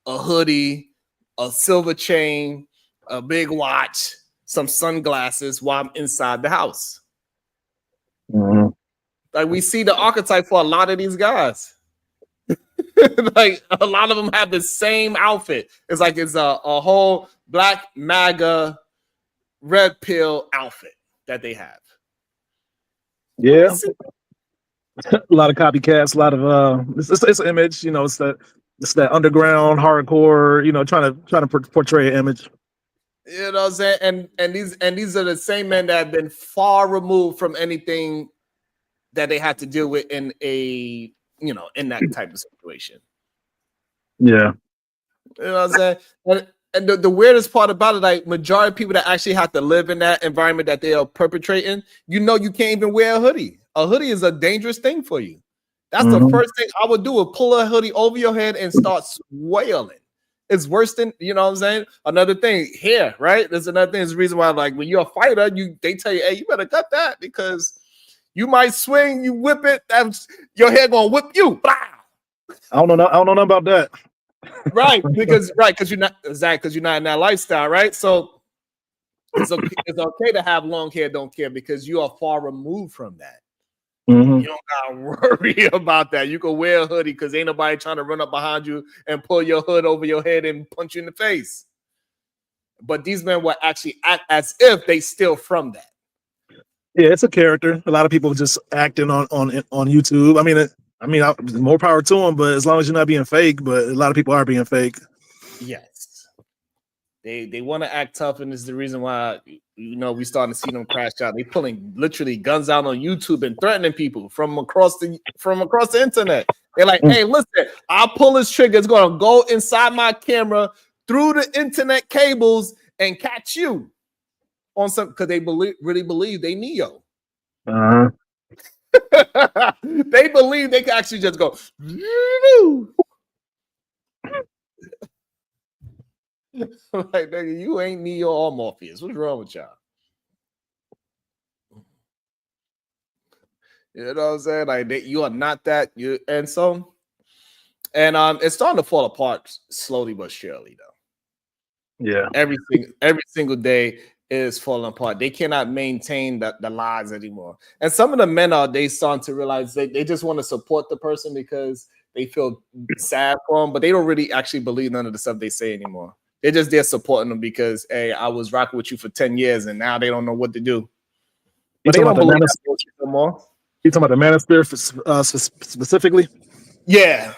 a hoodie, a silver chain, a big watch, some sunglasses while I'm inside the house. mm-hmm. Like, we see the archetype for a lot of these guys. Like, a lot of them have the same outfit. It's like it's a whole black MAGA red pill outfit that they have. Yeah. A lot of copycats, a lot of it's an image, it's that underground hardcore, trying to portray an image. You know what I'm saying? And these are the same men that have been far removed from anything that they had to deal with in that type of situation. Yeah. You know what I'm saying? And the weirdest part about it, like, majority of people that actually have to live in that environment that they are perpetrating, you can't even wear a hoodie. A hoodie is a dangerous thing for you. That's the first thing I would do, is pull a hoodie over your head and start swailing. It's worse than, you know what I'm saying? Another thing, hair, right? There's another thing. There's a reason why, like, when you're a fighter, they tell you, hey, you better cut that because you might swing, you whip it, that's your hair gonna whip you. I don't know about that. Right, because you're not in that lifestyle, right? So it's okay to have long hair, don't care, because you are far removed from that. Mm-hmm. You don't gotta worry about that. You can wear a hoodie because ain't nobody trying to run up behind you and pull your hood over your head and punch you in the face. But these men will actually act as if they steal from that. Yeah, it's a character. A lot of people just acting on YouTube. I mean, more power to them, but as long as you're not being fake. But a lot of people are being fake. Yes, they want to act tough, and this is the reason why we starting to see them crash out. They pulling literally guns out on YouTube and threatening people from across the internet. They're like, "Hey, listen, I'll pull this trigger. It's gonna go inside my camera through the internet cables and catch you on some," because they really believe they Neo. Uh-huh. They believe they can actually just go. Like, nigga, you ain't Neo or Morpheus. What's wrong with y'all? You know what I'm saying? Like, you are not that. It's starting to fall apart slowly but surely, though. Yeah. Every single day is falling apart. They cannot maintain the lies anymore. And some of the men they starting to realize they just want to support the person because they feel sad for them, but they don't really actually believe none of the stuff they say anymore. They're just there supporting them because, hey, I was rocking with you for 10 years and now they don't know what to do. But they don't believe that bullshit no more. You talking about the manosphere specifically? Yeah.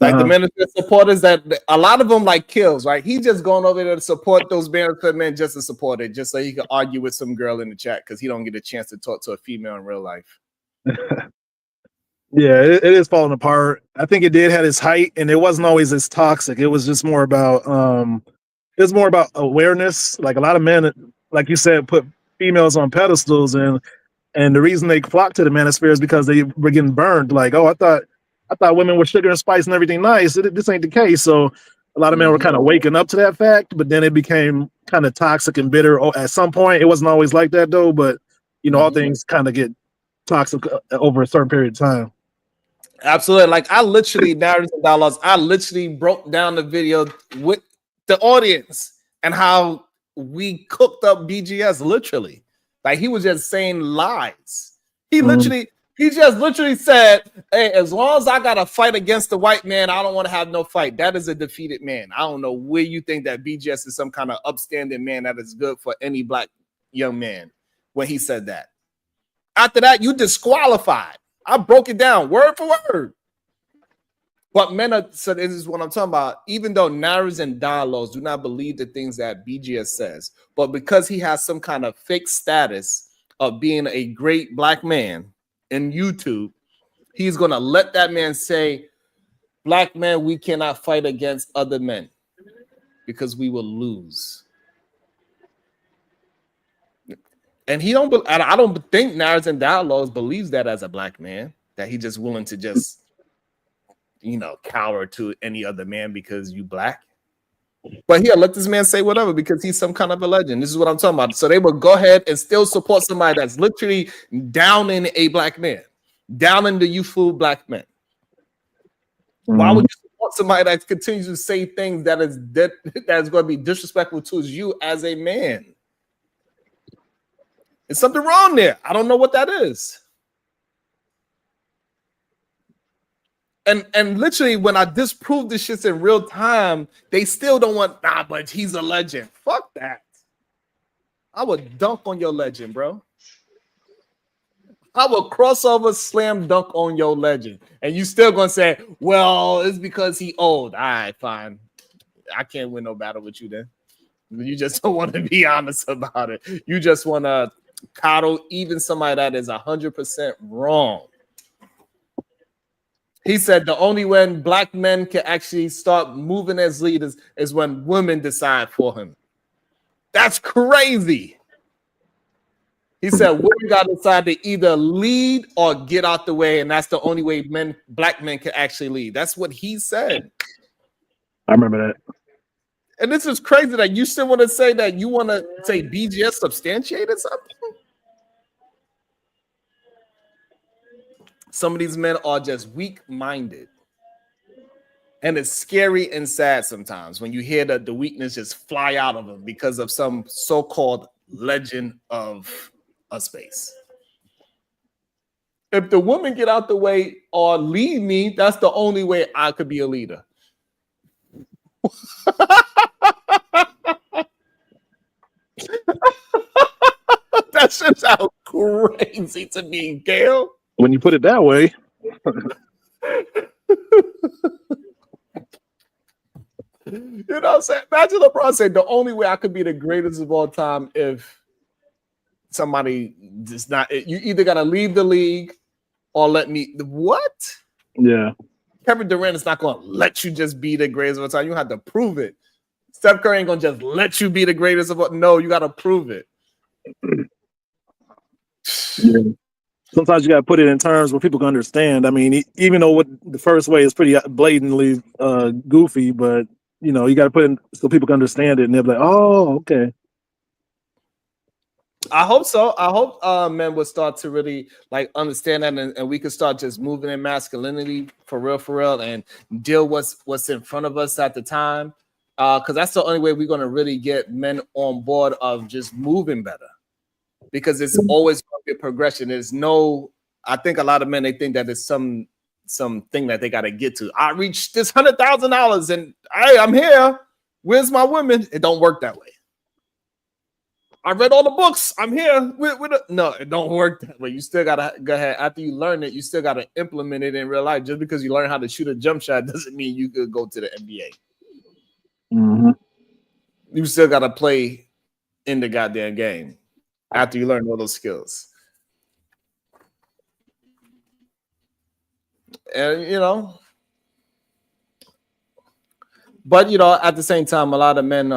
Like the minister supporters that a lot of them like kills, right? He's just going over there to support those minister men just to support it, just so he can argue with some girl in the chat because he don't get a chance to talk to a female in real life. Yeah, it is falling apart. I think it did have its height, and it wasn't always as toxic. It was just more about awareness. Like a lot of men, like you said, put females on pedestals, and the reason they flocked to the manosphere is because they were getting burned. Like, oh, I thought women were sugar and spice and everything nice. This ain't the case. So a lot of men were kind of waking up to that fact, but then it became kind of toxic and bitter. Oh, at some point, it wasn't always like that though. But all things kind of get toxic over a certain period of time. Absolutely. Like I literally broke down the video with the audience and how we cooked up BGS literally. Like he was just saying lies. He just literally said, hey, as long as I got to fight against the white man, I don't want to have no fight. That is a defeated man. I don't know where you think that BGS is some kind of upstanding man that is good for any black young man when he said that. After that, you disqualified. I broke it down word for word. But men so this is what I'm talking about. Even though narratives and dialogues do not believe the things that BGS says, but because he has some kind of fake status of being a great black man in YouTube, he's going to let that man say, black men, we cannot fight against other men because we will lose. And I don't think narratives and dialogues believes that as a black man, that he's just willing to just, cower to any other man because you black. But here, let this man say whatever because he's some kind of a legend. This is what I'm talking about. So they will go ahead and still support somebody that's literally downing a black man, downing the youthful black men. Why would you support somebody that continues to say things that is going to be disrespectful to you as a man? There's something wrong there. I don't know what that is. And literally, when I disprove this shit in real time, they still don't want, but he's a legend. Fuck that. I would dunk on your legend, bro. I will crossover slam dunk on your legend. And you still gonna say, well, it's because he old. All right, fine. I can't win no battle with you then. You just don't want to be honest about it. You just want to coddle even somebody that is 100% wrong. He said the only way black men can actually start moving as leaders is when women decide for him. That's crazy. He said women got to decide to either lead or get out the way, and that's the only way black men can actually lead. That's what he said. I remember that. And this is crazy that you still want to say that you want to say BGS substantiated something. Some of these men are just weak-minded. And it's scary and sad sometimes when you hear that the weakness just fly out of them because of some so-called legend of a space. If the women get out the way or lead me, that's the only way I could be a leader. That shit sounds crazy to me, Gail. When you put it that way. You know what I'm saying? Imagine LeBron said the only way I could be the greatest of all time if somebody does not, you either gotta leave the league or let me what? Yeah. Kevin Durant is not gonna let you just be the greatest of all time. You have to prove it. Steph Curry ain't gonna just let you be the greatest of all. No, you gotta prove it. Yeah. Sometimes you got to put it in terms where people can understand. I mean, even though what the first way is pretty blatantly goofy, but you got to put in so people can understand it, and they'll be like, "Oh, okay." I hope so. I hope men would start to really like understand that, and we could start just moving in masculinity for real, and deal what's in front of us at the time. Because that's the only way we're gonna really get men on board of just moving better. Because it's always going to be a progression. There's no. I think a lot of men they think that it's some thing that they got to get to. I reached this $100,000, and hey, I'm here. Where's my women? It don't work that way. I read all the books. I'm here. No, it don't work that way. You still gotta go ahead. After you learn it, you still gotta implement it in real life. Just because you learn how to shoot a jump shot doesn't mean you could go to the NBA. Mm-hmm. You still gotta play in the goddamn game after you learn all those skills. And but at the same time, a lot of men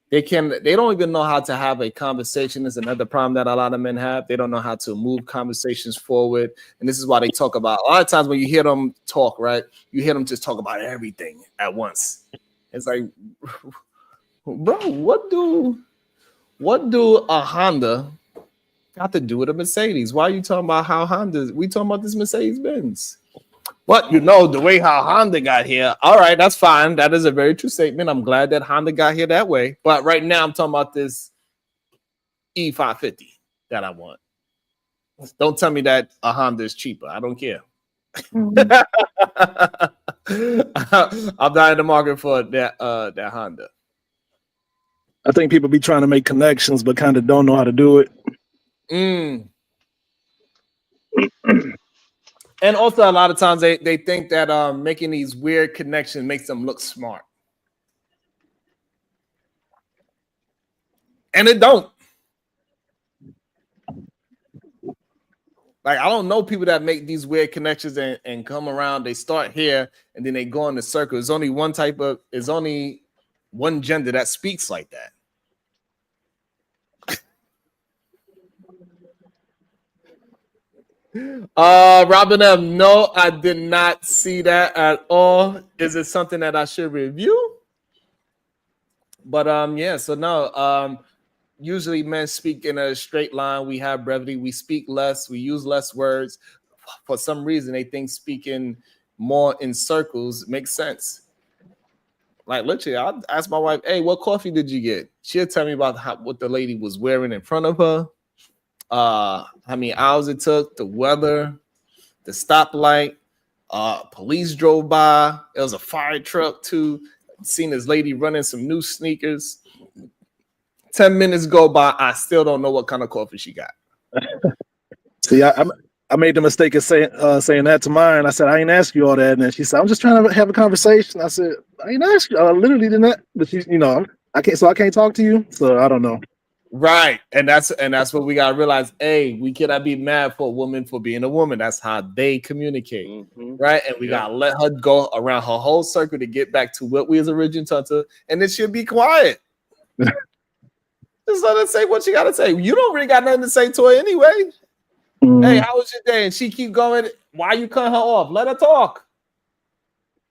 they don't even know how to have a conversation. Is another problem that a lot of men have. They don't know how to move conversations forward. And this is why they talk about a lot of times when you hear them talk, right? You hear them just talk about everything at once. It's like, bro, what do a Honda got to do with a Mercedes? Why are you talking about how Honda? We talking about this Mercedes Benz. But the way how Honda got here, all right, that's fine. That is a very true statement. I'm glad that Honda got here that way. But right now, I'm talking about this E550 that I want. Don't tell me that a Honda is cheaper. I don't care. Mm-hmm. I'm not in the market for that Honda. I think people be trying to make connections, but kind of don't know how to do it. And also, a lot of times they think that making these weird connections makes them look smart. And it don't. Like, I don't know people that make these weird connections and come around. They start here and then they go in the circle. There's only one gender that speaks like that. Robin M, no, I did not see that at all. Is it something that I should review? But so no, usually men speak in a straight line. We have brevity, we speak less, we use less words. For some reason, they think speaking more in circles makes sense. Like literally, I'll ask my wife, "Hey, what coffee did you get?" She'll tell me about what the lady was wearing in front of her. How many hours it took, the weather, the stoplight, police drove by. It was a fire truck too. Seen this lady running some new sneakers. 10 minutes go by, I still don't know what kind of coffee she got. See, I made the mistake of saying that to mine. I said, I ain't ask you all that. And then she said, I'm just trying to have a conversation. I said, I ain't ask you. I literally did not. But she, I can't talk to you. So I don't know. Right. And that's what we gotta realize. Hey, we cannot be mad for a woman for being a woman. That's how they communicate. Mm-hmm. Right. And we gotta let her go around her whole circle to get back to what we as original Tunta, and it should be quiet. Just let her say what she gotta say. You don't really got nothing to say to her anyway. Mm-hmm. Hey, how was your day? And she keep going. Why you cut her off? Let her talk.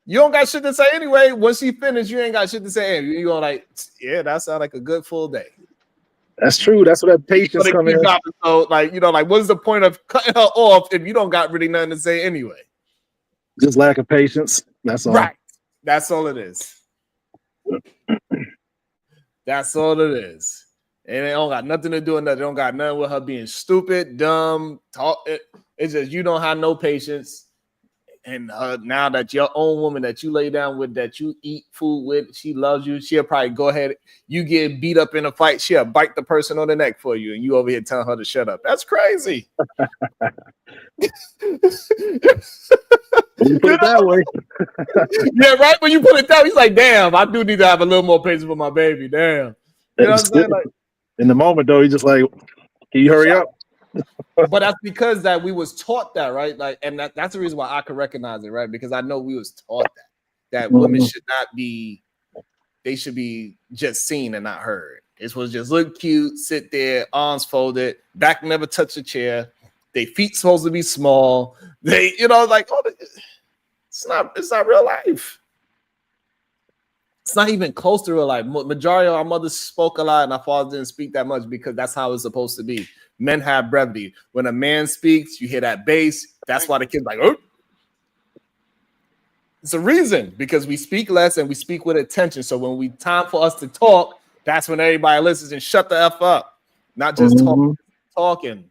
You don't got shit to say anyway. Once she finished, you ain't got shit to say. You go like, yeah, that sounds like a good full day. That's true. That's what that patience come in. So, what's the point of cutting her off if you don't got really nothing to say anyway? Just lack of patience. That's all. Right. That's all it is. That's all it is. And it don't got nothing to do with that. It don't got nothing with her being stupid, dumb, talk. It's just you don't have no patience. And now that your own woman that you lay down with, that you eat food with, she loves you, she'll probably go ahead. You get beat up in a fight, she'll bite the person on the neck for you, and you over here telling her to shut up. That's crazy. You put it that way. Yeah, right. When you put it that way, he's like, damn, I do need to have a little more patience for my baby. Damn. You know what I'm saying? Like, in the moment, though, he's just like, can you hurry up? But that's because that we was taught that, right? Like, and that's the reason why I could recognize it, right? Because I know we was taught that women should not be, they should be just seen and not heard. It's supposed to just look cute, sit there, arms folded, back never touch a chair. Their feet supposed to be small. They, it's not real life. It's not even close to real life. Majority of our mothers spoke a lot and our fathers didn't speak that much because that's how it's supposed to be. Men have brevity. When a man speaks, you hear that bass. That's why the kid's like, oh. It's a reason, because we speak less and we speak with attention. So when we time for us to talk, that's when everybody listens and shut the F up. Not just talking.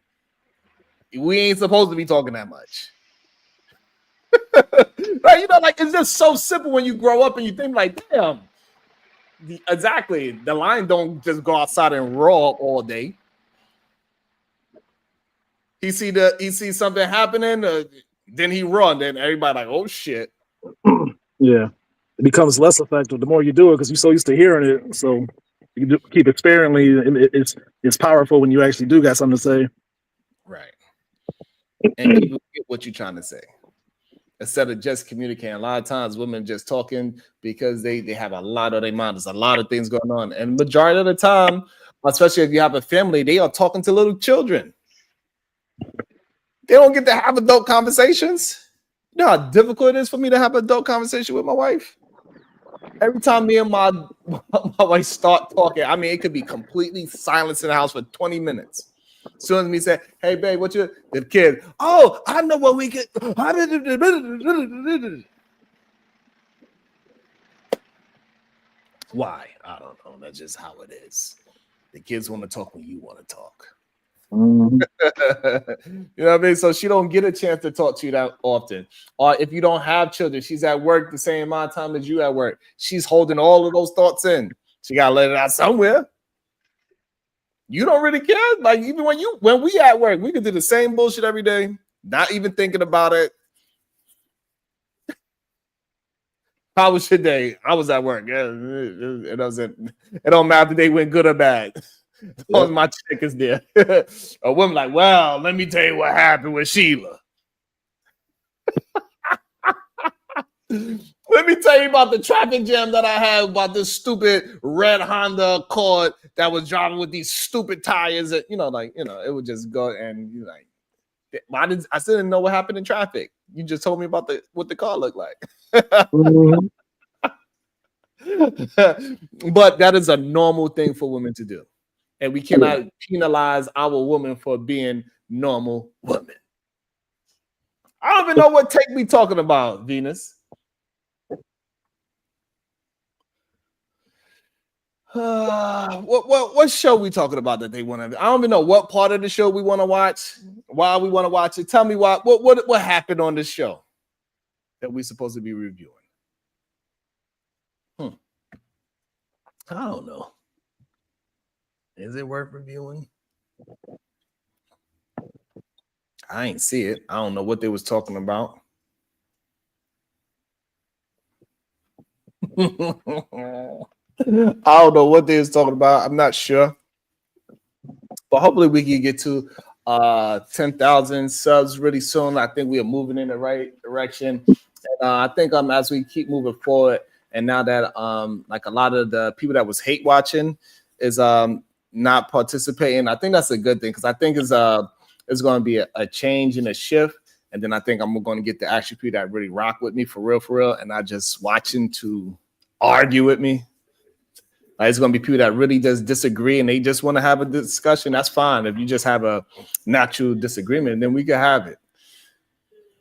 We ain't supposed to be talking that much. Right? You know, like it's just so simple when you grow up and you think like, damn, exactly. The lion don't just go outside and roar all day. He see something happening, then he run. Then everybody like, oh shit. Yeah, it becomes less effective the more you do it because you're so used to hearing it. So you do, keep experimenting. It's powerful when you actually do got something to say. Right. And people get what you're trying to say instead of just communicating. A lot of times women just talking because they have a lot on their mind. There's a lot of things going on. And majority of the time, especially if you have a family, they are talking to little children. They don't get to have adult conversations. You know how difficult it is for me to have an adult conversation with my wife? Every time me and my wife start talking, I mean, it could be completely silence in the house for 20 minutes. As soon as me say, hey, babe, the kid, oh, I know what we get. Why? I don't know. That's just how it is. The kids want to talk when you want to talk. You know what I mean? So she don't get a chance to talk to you that often. Or if you don't have children, she's at work the same amount of time as you at work. She's holding all of those thoughts in. She gotta let it out somewhere. You don't really care. Like even when we at work, we can do the same bullshit every day, not even thinking about it. How was your day? I was at work. Yeah, it don't matter if they went good or bad. Oh, my chick is there. A woman like, well, let me tell you what happened with Sheila. Let me tell you about the traffic jam that I had about this stupid red Honda Accord that was driving with these stupid tires. That, it would just go and you're like, I still didn't know what happened in traffic. You just told me about what the car looked like. But that is a normal thing for women to do. And we cannot penalize our woman for being normal women. I don't even know what take we talking about, Venus. What show we talking about that they want to? I don't even know what part of the show we want to watch. Why we want to watch it? Tell me what happened on this show that we supposed to be reviewing. I don't know. Is it worth reviewing? I ain't see it. I don't know what they was talking about. I don't know what they was talking about. I'm not sure. But hopefully we can get to 10,000 subs really soon. I think we are moving in the right direction. And I think as we keep moving forward, and now that like a lot of the people that was hate watching is not participating, I think that's a good thing because I think it's going to be a change and a shift. And then I think I'm going to get the actual people that really rock with me for real, and not just watching to argue with me. Like, it's going to be people that really just disagree and they just want to have a discussion. That's fine. If you just have a natural disagreement, then we can have it.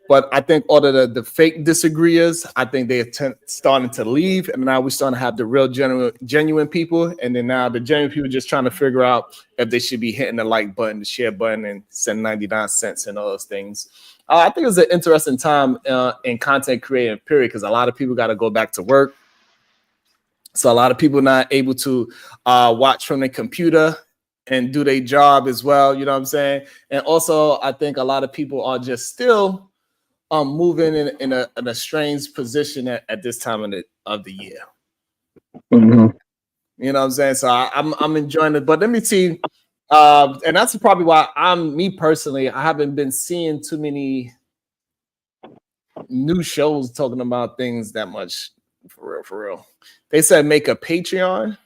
But I think all of the fake disagreeers, I think they're starting to leave. And now we're starting to have the real genuine people. And then now the genuine people just trying to figure out if they should be hitting the like button, the share button, and send 99 cents and all those things. I think it's an interesting time in content creating, period, because a lot of people got to go back to work. So a lot of people not able to watch from their computer and do their job as well. You know what I'm saying? And also, I think a lot of people are just still moving in a strange position at this time of the year. Mm-hmm. You know what I'm saying? So I'm enjoying it. But let me see. And that's probably why me personally, I haven't been seeing too many new shows talking about things that much. For real. They said make a Patreon.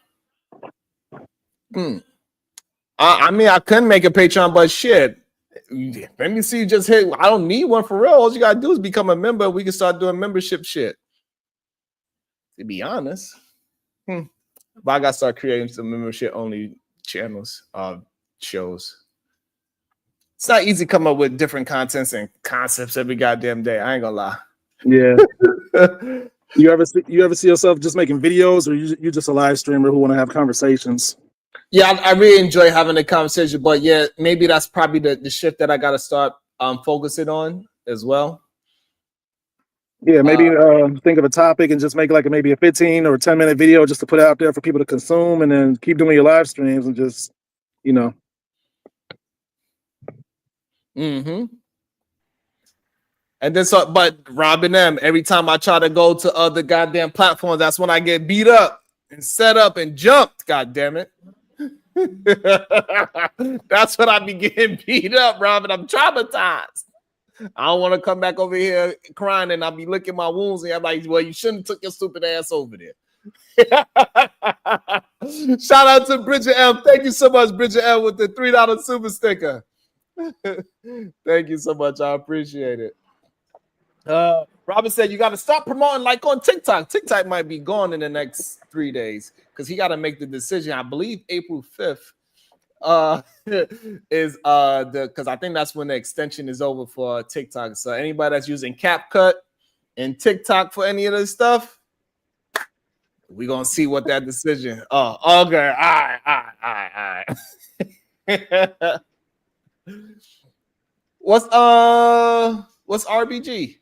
I mean, I couldn't make a Patreon, but shit. Let me see. Just hit. I don't need one for real. All you gotta do is become a member. We can start doing membership shit. To be honest, But I gotta start creating some membership only channels, shows. It's not easy to come up with different contents and concepts every goddamn day. I ain't gonna lie. Yeah. You ever see yourself just making videos, or you just a live streamer who want to have conversations? Yeah, I really enjoy having the conversation, but yeah, maybe that's probably the shift that I gotta start focusing on as well. Yeah, maybe think of a topic and just make like maybe a 15 or 10-minute video just to put out there for people to consume, and then keep doing your live streams and just, you know. Mm-hmm. And then but Robin M, every time I try to go to other goddamn platforms, that's when I get beat up and set up and jumped. God damn it. That's when I be getting beat up, Robin. I'm traumatized. I don't want to come back over here crying and I'll be licking my wounds and I'm like, well, you shouldn't have took your stupid ass over there. Shout out to Bridget M. Thank you so much, Bridget M, with the $3 super sticker. Thank you so much. I appreciate it. Robin said you got to stop promoting like on TikTok. TikTok might be gone in the next 3 days because he got to make the decision. I believe April 5th is because I think that's when the extension is over for TikTok. So anybody that's using CapCut and TikTok for any of this stuff, we're gonna see what that decision. Oh, okay. All right. What's RBG?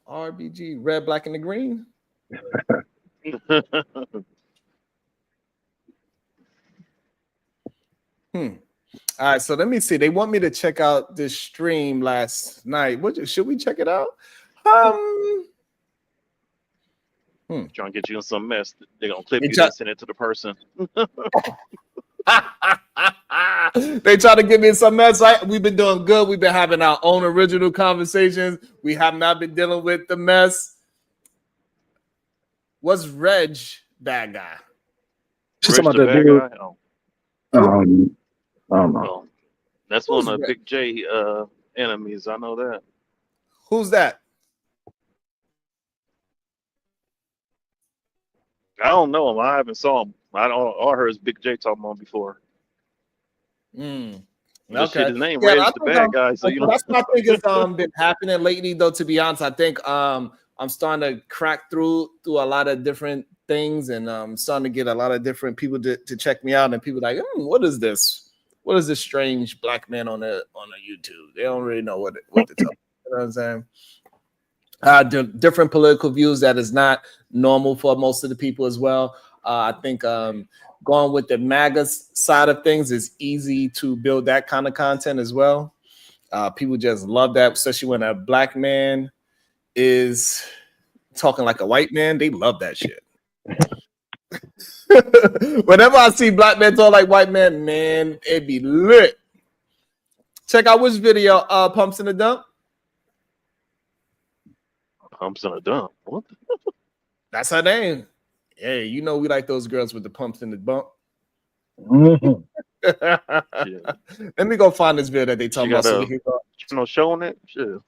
RBG, red, black, and the green. All right, so let me see. They want me to check out this stream last night. Should we check it out? Trying to get you in some mess. They're gonna clip you and send it to the person. They try to get me in some mess, right? We've been doing good. We've been having our own original conversations. We have not been dealing with the mess. What's Reg bad guy? She's talking about that bad guy? I don't know. Oh, that's one of Big J enemies. I know that. Who's that? I don't know him. I haven't saw him. I heard Big J talking about before. Okay. His name Red's the bad guy. So that's what I think has been happening lately, though. To be honest, I think I'm starting to crack through a lot of different things, and I'm starting to get a lot of different people to check me out. And people like, what is this? What is this strange black man on a YouTube? They don't really know what to tell. You know what I'm saying? Different political views that is not normal for most of the people as well. I think going with the MAGA side of things is easy to build that kind of content as well. People just love that, especially when a black man is talking like a white man. They love that shit. Whenever I see black men talk like white men, man, it be lit. Check out which video, Pumps in the Dump. Pumps in the Dump. What? That's her name. Hey, you know we like those girls with the pumps in the bump. Mm-hmm. Let me go find this video that they talk about. So channel showing it. Sure.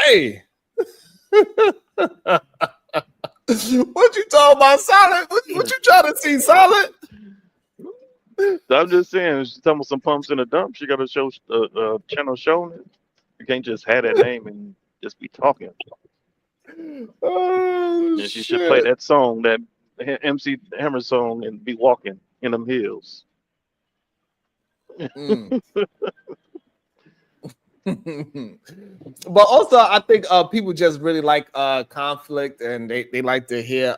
Hey. What you talking about, Solid? What you trying to see, Solid? I'm just saying, she's talking about some pumps in the dump. She got to show channel showing it. You can't just have that name and just be talking. Oh, and she should play that song, that MC Hammer song, and be walking in them hills. But also, I think people just really like conflict, and they like to hear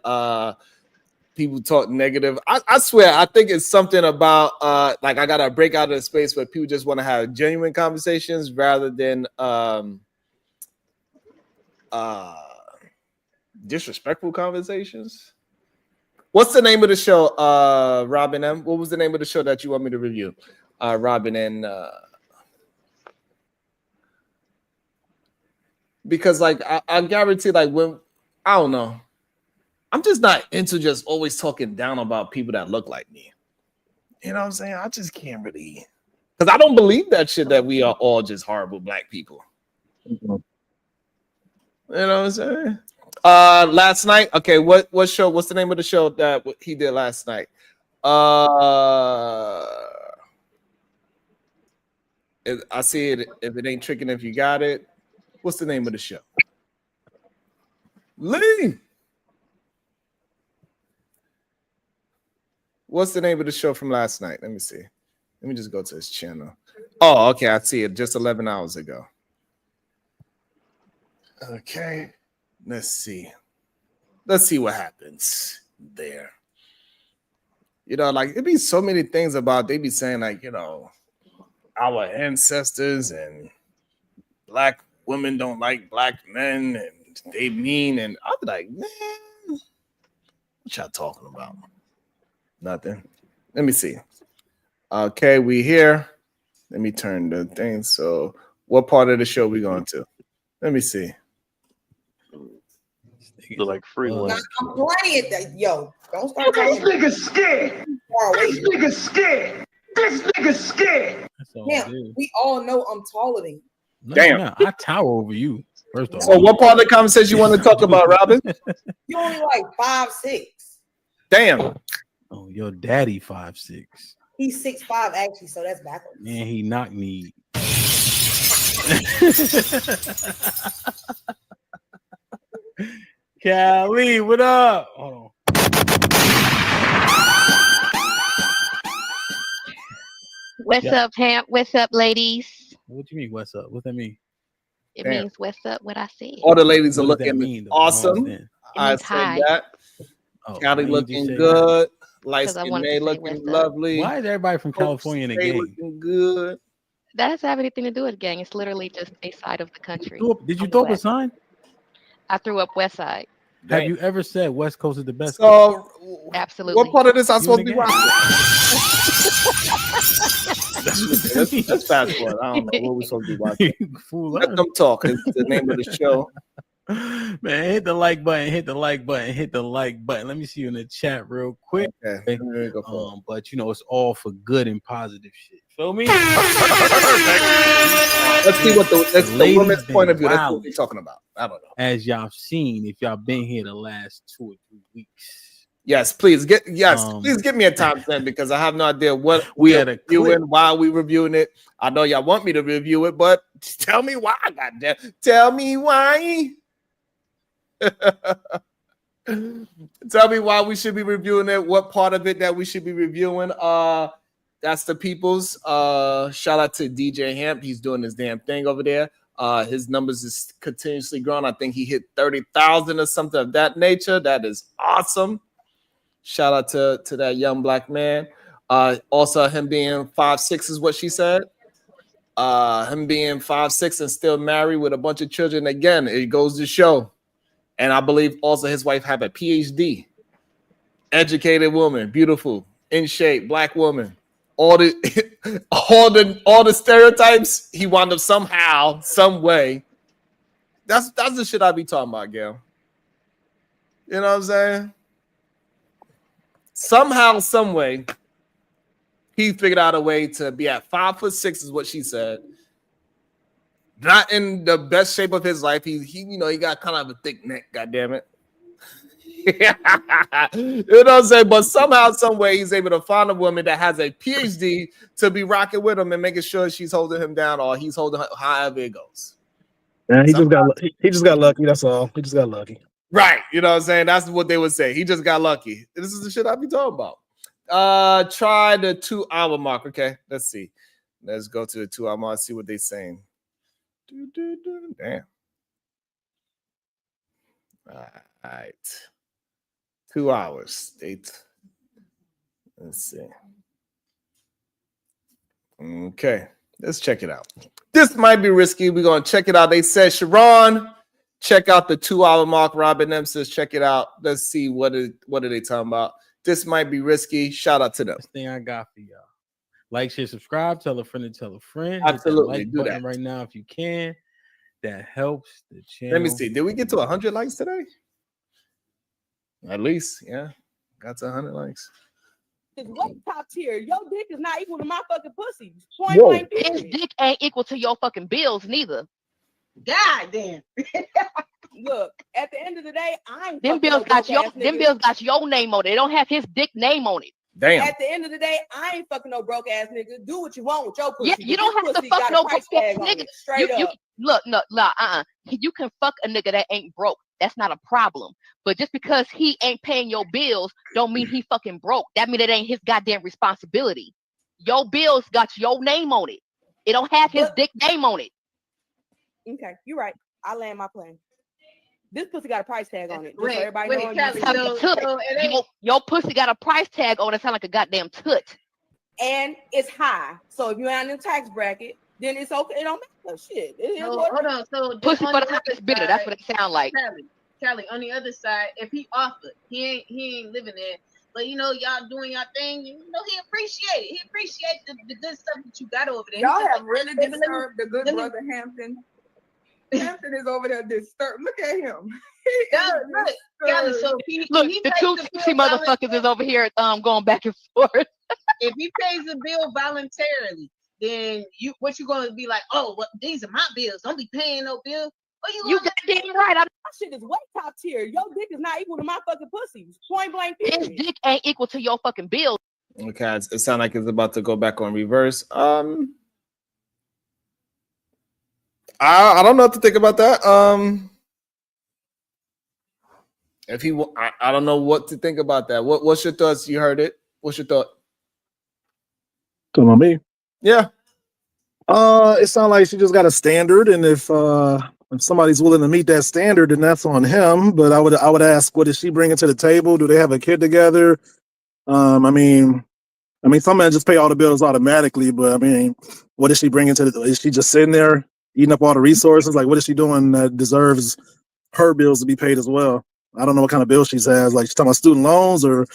people talk negative. I swear, I think it's something about like I gotta break out of the space where people just want to have genuine conversations rather than disrespectful conversations. What's the name of the show, Robin M? What was the name of the show that you want me to review? Robin and because like I guarantee, like when I don't know, I'm just not into just always talking down about people that look like me. You know what I'm saying? I just can't really, because I don't believe that shit that we are all just horrible black people. You know what I'm saying? Last night. Okay, what show? What's the name of the show that he did last night? I see it. If it ain't tricking, if you got it, what's the name of the show? Lee. What's the name of the show from last night? Let me see. Let me just go to his channel. Oh, okay. I see it just 11 hours ago. Okay. Let's see. Let's see what happens there. You know, like it'd be so many things about they be saying, like, you know, our ancestors and black women don't like black men and they mean, and I'm like, man, what y'all talking about? Nothing. Let me see. Okay, we here. Let me turn the thing. So what part of the show we going to? Let me see. Look like free one. I'm playing that. Yo, don't start talking. This nigga's scared. This nigga's scared. This nigga's scared. Yeah, we all know I'm taller than you. No, Damn. no, I tower over you. First of So all, what part of the conversation you want to talk about, Robin? You only like 5'6". Damn. oh, your daddy 5'6". He's 6'5" actually, so that's backwards. Man, he knocked me. Callie, what up? Hold on. What's up, Hamp? What's up, ladies? What you mean, what's up? What that mean? It Damn. means what's up, what I said. All the ladies are What does that looking mean, though? awesome. Then? I means say hi. that. Oh, Callie why you just looking say good. Light 'Cause I skin wanted May to say looking what's up. lovely. that? Why is everybody from California in the Stay game? looking good. That doesn't have anything to do with gang. It's literally just a side of the country. Did you on the throw up a west. sign? I threw up West Side. Have Damn. you ever said West Coast is the best? coast? So, Absolutely. what part of this I You supposed in to the be game. watching? Let's fast forward. I don't know what we're supposed to be watching. Fool Let us. them talk. It's the name of the show. Man, hit the like button, hit the like button, hit the like button. Let me see you in the chat real quick. Okay. Let me go for it. But you know, it's all for good and positive shit. Feel me? Let's see what that's the ladies woman's been point of view. That's what wildin'. we're talking about. I don't know. As y'all seen, if y'all been here the last 2 or 3 weeks. Yes, please please give me a time stamp because I have no idea what We we had are a clip. reviewing, why we reviewing it. I know y'all want me to review it, but tell me why. Goddamn, tell me why. Tell me why we should be reviewing it. What part of it that we should be reviewing? That's the people's. Shout out to DJ Hamp. He's doing his damn thing over there. His numbers is continuously growing. I think he hit 30,000 or something of that nature. That is awesome. Shout out to that young black man. Also, him being 5'6" is what she said. Him being 5'6" and still married with a bunch of children. Again, it goes to show. And I believe also his wife have a PhD. Educated woman, beautiful, in shape, black woman. All the all the stereotypes, he wound up somehow, some way. That's the shit I be talking about, Gail. You know what I'm saying? Somehow, some way, he figured out a way to be at 5'6" is what she said. Not in the best shape of his life. He you know, he got kind of a thick neck, goddammit. You know what I'm saying? But somehow, some way, he's able to find a woman that has a PhD to be rocking with him and making sure she's holding him down or he's holding her, however it goes. Yeah, he just got lucky. That's all. He just got lucky. Right. You know what I'm saying? That's what they would say. He just got lucky. This is the shit I be talking about. Try the 2-hour mark. Okay, let's see. Let's go to the 2-hour mark. See what they're saying. Damn. All right. 2 hours. Let's see. Okay, let's check it out. This might be risky. We're gonna check it out. They said, Sharon, check out the 2-hour mark. Robin M says, check it out. Let's see what are they talking about. This might be risky. Shout out to them. This thing I got for y'all. Like, share, subscribe, tell a friend to tell a friend. Absolutely, hit that like do button that right now if you can. That helps the channel. Let me see. Did we get to 100 likes today? At least, yeah. Got to 100 likes. It's way top tier. Your dick is not equal to my fucking pussy. Point Whoa. blank. His dick ain't equal to your fucking bills neither. God damn. Look, at the end of the day, I ain't Them fucking bills no got broke your ass them nigga. bills got your name on it. They don't have his dick name on it. Damn. At the end of the day, I ain't fucking no broke ass nigga. Do what you want with your pussy. Yeah, you but don't this have to pussy fuck got a no price broke ass tag on nigga. it. Straight You up. look, no, you can fuck a nigga that ain't broke. That's not a problem. But just because he ain't paying your bills, don't mean he fucking broke. That mean it ain't his goddamn responsibility. Your bills got your name on it. It don't have his But- dick name on it. Okay, you're right. I land my plane. This pussy got a price tag on it. Just so Wait, everybody wait, know. Kelly, Sound like a so toot. it ain't Your pussy got a price tag on it. Sound like a goddamn toot. And it's high. So if you're in the tax bracket, then it's okay. It don't matter. Shit. It is so what hold on. So then Pussy on for the the other highest bidder. That's side, what it sound like. Kelly, on the other side, if he offered, he ain't living there. But you know, y'all doing y'all thing, you know, he appreciate it. He appreciate the good stuff that you got over there. Y'all He just have really "Baby, let me- disturbed the good let me-" brother Hampton. Hampton is over there disturbed. Look at him. He Yeah, is look, Kelly, so disturbed. Look, he the pays two the sexy bill motherfuckers is over here going back and forth. if he pays the bill voluntarily, then what you gonna be like? Oh, well, these are my bills. Don't be paying no bill. What You goddamn right. my shit is way top tier. Your dick is not equal to my fucking pussies. Point blank. His Period. dick ain't equal to your fucking bills. Okay, it sounds like it's about to go back on reverse. I don't know what to think about that. If he, I don't know what to think about that. What's your thoughts? You heard it. What's your thought? Talking about me? Yeah. It sounds like she just got a standard, and if somebody's willing to meet that standard, then that's on him. But I would ask, what is she bringing to the table? Do they have a kid together? I mean, some men just pay all the bills automatically, but I mean, what is she bringing to the? Is she just sitting there eating up all the resources? Like, what is she doing that deserves her bills to be paid as well? I don't know what kind of bill she has. Like, she's talking about student loans or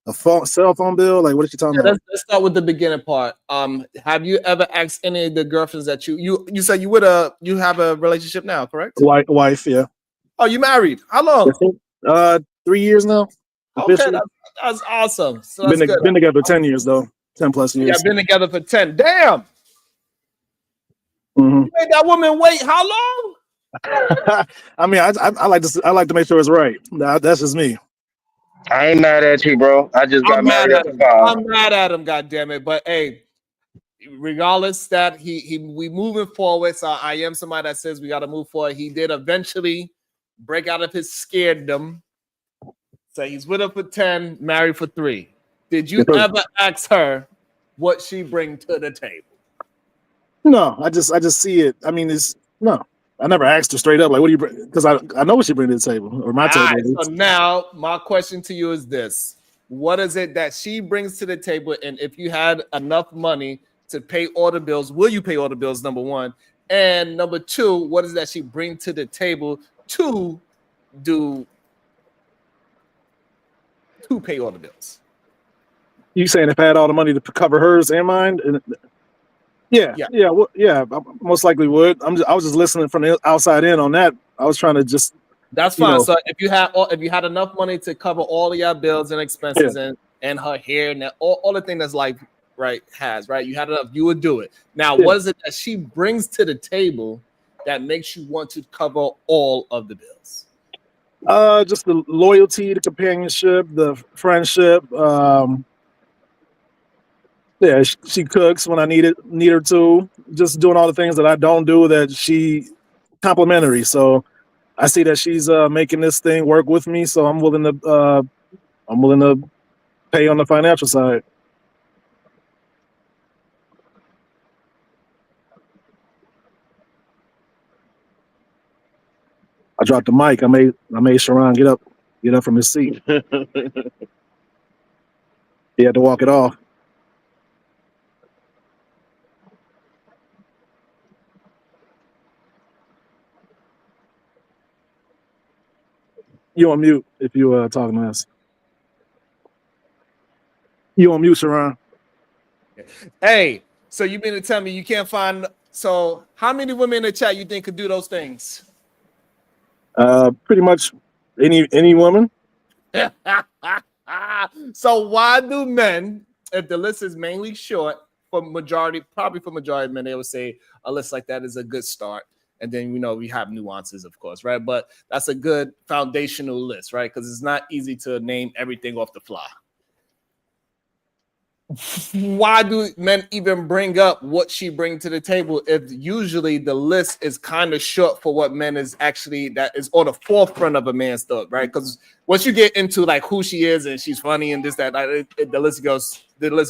a cell phone bill. Like, what is she talking about? Let's start with the beginning part. Have you ever asked any of the girlfriends that you said you have a relationship now, correct? Wife, yeah. Oh, you married? How long? 3 years now. Okay, Officially. that's awesome. So that's Been good. together 10 years though. 10 plus Yeah, years. been together for 10. Damn. Mhm. You made that woman wait how long? I mean, I like to make sure it's right. That's just me. I ain't mad at you, bro. I just got I'm mad married at after him. 5. I'm mad at him, goddammit. But hey, regardless that we moving forward. So I am somebody that says we got to move forward. He did eventually break out of his scareddom. So he's with her for 10, married for 3. Did you ever ask her what she bring to the table? No, I just see it. I mean, no. I never asked her straight up, like, what do you bring? Because I know what she bring to the table, or my All table. right, so now my question to you is this: what is it that she brings to the table? And if you had enough money to pay all the bills, will you pay all the bills? Number one, and number two, what is that she bring to the table to pay all the bills? You saying if I had all the money to cover hers and mine? Yeah. I most likely would. I was just listening from the outside in on that. I was trying to just. That's fine. So if you had enough money to cover all of your bills and expenses and her hair and all the things that's like right, you had enough, you would do it. Now, what is it that she brings to the table that makes you want to cover all of the bills? Just the loyalty, the companionship, the friendship. Yeah, she cooks when I need her to. Just doing all the things that I don't do that she complimentary. So I see that she's making this thing work with me. So I'm willing to pay on the financial side. I dropped the mic. I made Sharon get up from his seat. He had to walk it off. You on mute if you talking to us. You on mute, Sharon. Hey, so you mean to tell me you can't find? So how many women in the chat you think could do those things? Pretty much any woman. So why do men, if the list is mainly short, probably for majority of men, they would say a list like that is a good start. And then, we have nuances, of course, right? But that's a good foundational list, right? Because it's not easy to name everything off the fly. Why do men even bring up what she brings to the table if usually the list is kind of short for what men is actually that is on the forefront of a man's thought, right? Because once you get into like who she is and she's funny and this, that, the list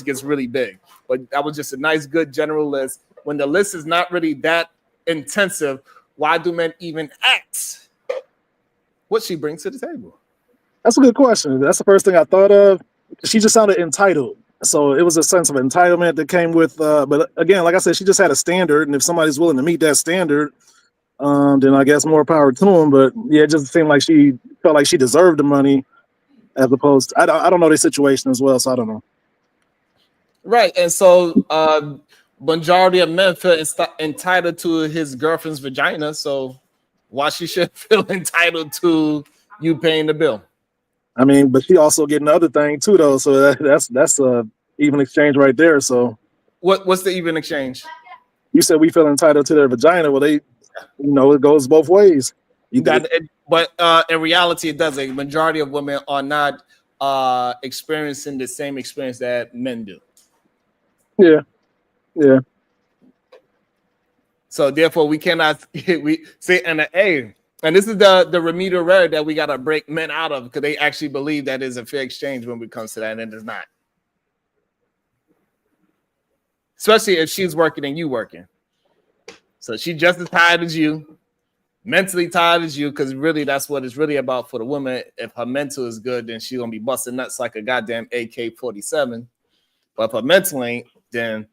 gets really big. But that was just a nice, good general list. When the list is not really that intensive, why do men even ask what she brings to the table? That's a good question. That's the first thing I thought of. She just sounded entitled. So it was a sense of entitlement that came with, but again, like I said, she just had a standard. And if somebody's willing to meet that standard, then I guess more power to them. But yeah, it just seemed like she felt like she deserved the money as opposed to, I don't know the situation as well. So I don't know. Right. And so majority of men feel entitled to his girlfriend's vagina. So why she should feel entitled to you paying the bill? I mean, but she also getting the other thing too, though. So that's a even exchange right there. So what's the even exchange? You said we feel entitled to their vagina. Well, it goes both ways. But in reality, it does. A majority of women are not experiencing the same experience that men do. Yeah. So therefore, we cannot we say and this is the remedial error that we got to break men out of because they actually believe that is a fair exchange when it comes to that, and it is not. Especially if she's working and you working. So she's just as tired as you, mentally tired as you, because really that's what it's really about for the woman. If her mental is good, then she's gonna be busting nuts like a goddamn AK-47. But if her mental ain't, then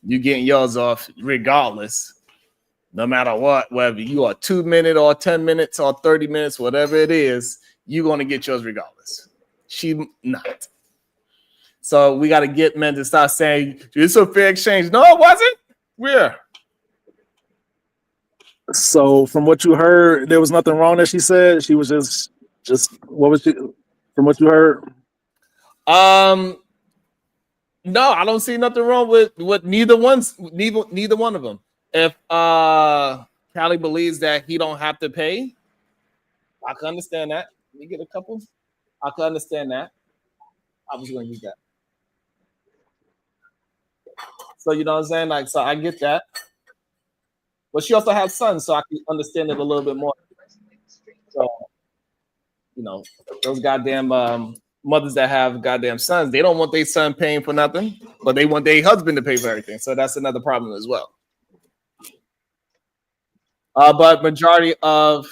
you getting yours off regardless. No matter what, whether you are 2 minutes or 10 minutes or 30 minutes, whatever it is, you're gonna get yours regardless. She not. So we got to get men to start saying it's a fair exchange. No, it wasn't. Where? So from what you heard, there was nothing wrong that she said. She was just what was she? From what you heard? No, I don't see nothing wrong with neither one of them. If Callie believes that he don't have to pay, I can understand that. Let me get a couple. I can understand that. I was going to use that. So you know what I'm saying? Like, so I get that. But she also has sons, so I can understand it a little bit more. So, those goddamn mothers that have goddamn sons, they don't want their son paying for nothing, but they want their husband to pay for everything. So that's another problem as well. But majority of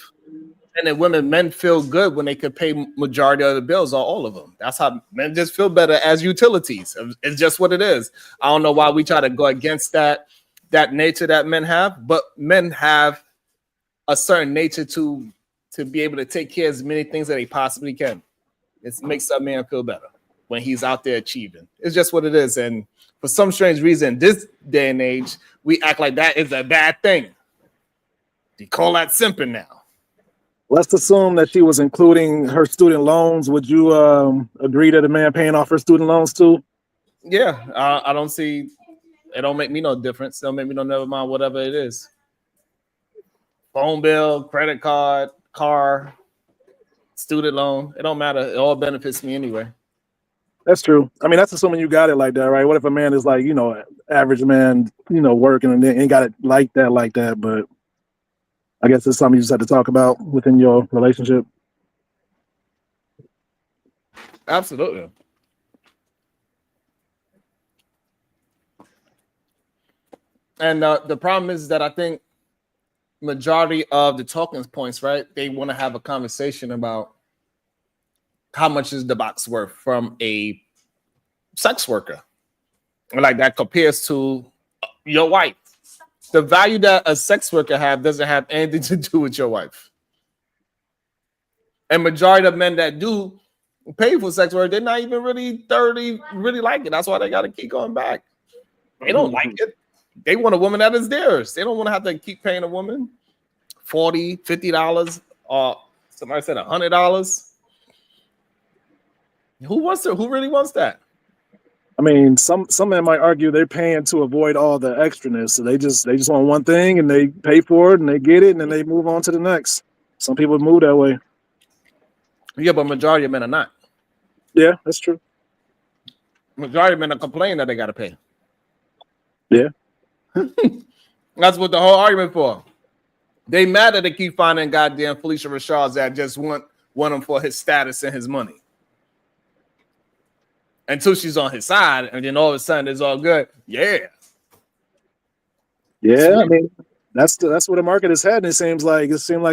men and women, men feel good when they could pay majority of the bills or all of them. That's how men just feel better as utilities. It's just what it is. I don't know why we try to go against that nature that men have, but men have a certain nature to be able to take care of as many things that they possibly can. It makes a man feel better when he's out there achieving. It's just what it is. And for some strange reason, this day and age, we act like that is a bad thing. You call that simping now. Let's assume that she was including her student loans. Would you agree that a man paying off her student loans too? Yeah, I don't see. It don't make me no difference. It don't make me no never mind whatever it is. Phone bill, credit card, car, student loan. It don't matter. It all benefits me anyway. That's true. I mean, that's assuming you got it like that, right? What if a man is like, average man, working and ain't got it like that, but I guess it's something you just have to talk about within your relationship. Absolutely. And the problem is that I think majority of the talking points, right? They want to have a conversation about how much is the box worth from a sex worker. Like that compares to your wife. The value that a sex worker have doesn't have anything to do with your wife. And majority of men that do pay for sex work, they're not even really thoroughly really like it. That's why they got to keep going back. They don't like it. They want a woman that is theirs. They don't want to have to keep paying a woman $40, $50, or somebody said $100. Who really wants that? I mean, some men might argue they're paying to avoid all the extraness. So they just want one thing and they pay for it and they get it and then they move on to the next. Some people move that way. Yeah, but majority of men are not. Yeah, that's true. Majority of men are complaining that they got to pay. Yeah. That's what the whole argument for. They mad that they keep finding goddamn Felicia Rashad's that just want him for his status and his money. Until she's on his side, and then all of a sudden it's all good. Yeah. Yeah, I mean, that's where the market is heading. It seems like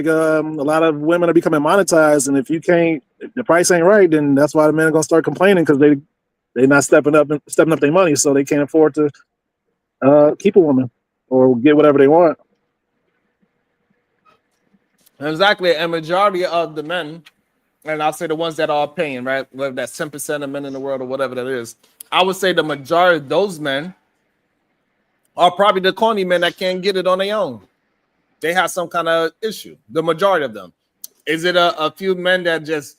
a lot of women are becoming monetized, and if the price ain't right, then that's why the men are gonna start complaining because they're not stepping up their money, so they can't afford to keep a woman or get whatever they want. Exactly, and majority of the men, and I'll say the ones that are paying, right, whether that's 10% of men in the world or whatever that is, I would say the majority of those men are probably the corny men that can't get it on their own. They have some kind of issue. The majority of them. Is it a few men that just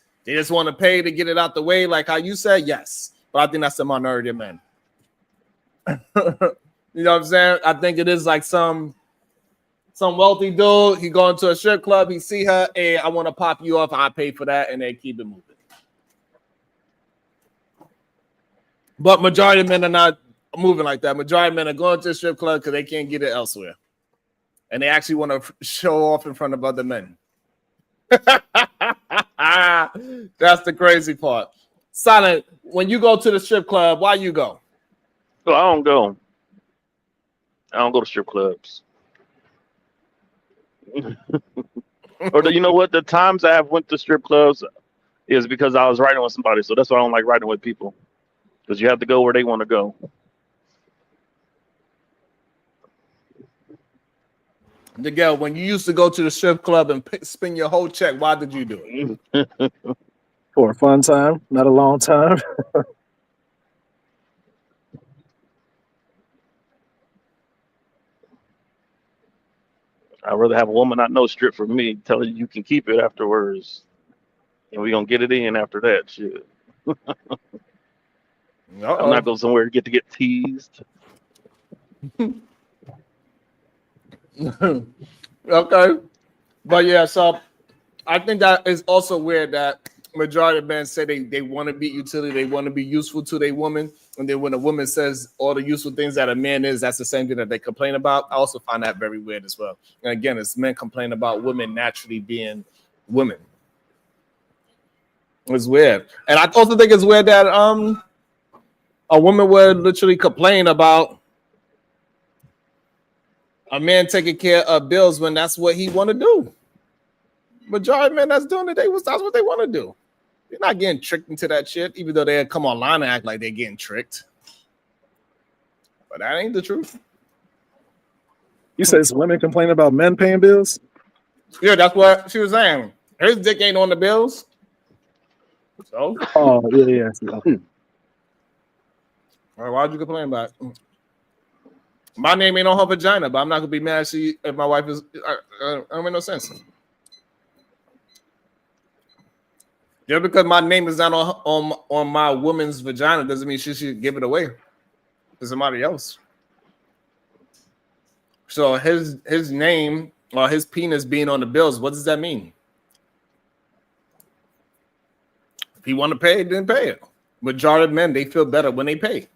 want to pay to get it out the way, like how you said? Yes, but I think that's the minority of men. You know what I'm saying? I think it is like some wealthy dude. He go into a strip club. He see her. Hey, I want to pop you off. I pay for that, and they keep it moving. But majority of men are not moving like that. Majority of men are going to a strip club because they can't get it elsewhere, and they actually want to show off in front of other men. That's the crazy part. Silent, when you go to the strip club, why you go? So I don't go. I don't go to strip clubs. Or you know what? The times I have went to strip clubs is because I was riding with somebody. So that's why I don't like riding with people. Because you have to go where they want to go. Miguel, when you used to go to the strip club and spend your whole check, why did you do it? For a fun time, not a long time. I'd rather have a woman I know strip for me, tell you can keep it afterwards. And we're going to get it in after that. Shit. I'm not going somewhere to get teased. Okay. But yeah, so I think that is also weird that majority of men say they want to be utility, they want to be useful to their woman. And then when a woman says all the useful things that a man is, that's the same thing that they complain about. I also find that very weird as well. And again, it's men complain about women naturally being women. It's weird. And I also think it's weird that a woman would literally complain about a man taking care of bills when that's what he want to do. Majority of men that's doing it, that's what they want to do. They're not getting tricked into that shit, even though they come online and act like they're getting tricked. But that ain't the truth. You said some women complain about men paying bills? Yeah, that's what she was saying. His dick ain't on the bills. So? Oh, yeah. All right, why'd you complain about it? My name ain't on her vagina, but I'm not gonna be mad if my wife is. I don't make no sense. Just because my name is not on my woman's vagina doesn't mean she should give it away to somebody else. So his name or his penis being on the bills, what does that mean? If he want to pay it, then pay it. Majority of men, they feel better when they pay.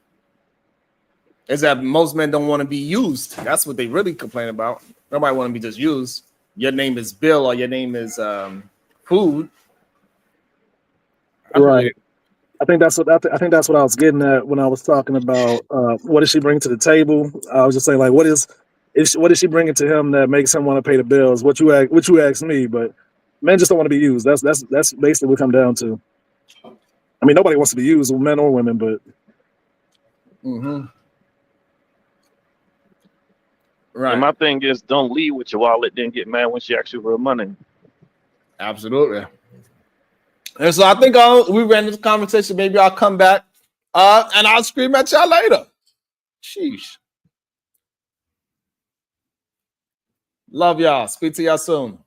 Is that most men don't want to be used. That's what they really complain about. Nobody want to be just used. Your name is Bill or your name is food. Right. I think that's what I was getting at when I was talking about what does she bring to the table. I was just saying like what is she bringing to him that makes him want to pay the bills? What you asked me, but men just don't want to be used. That's basically what it comes down to. I mean, nobody wants to be used, men or women, but. Mm-hmm. Right. And my thing is, don't leave with your wallet, then get mad when she asks you for money. Absolutely. And so I think we ran this conversation. Maybe I'll come back and I'll scream at y'all later. Sheesh. Love y'all. Speak to y'all soon.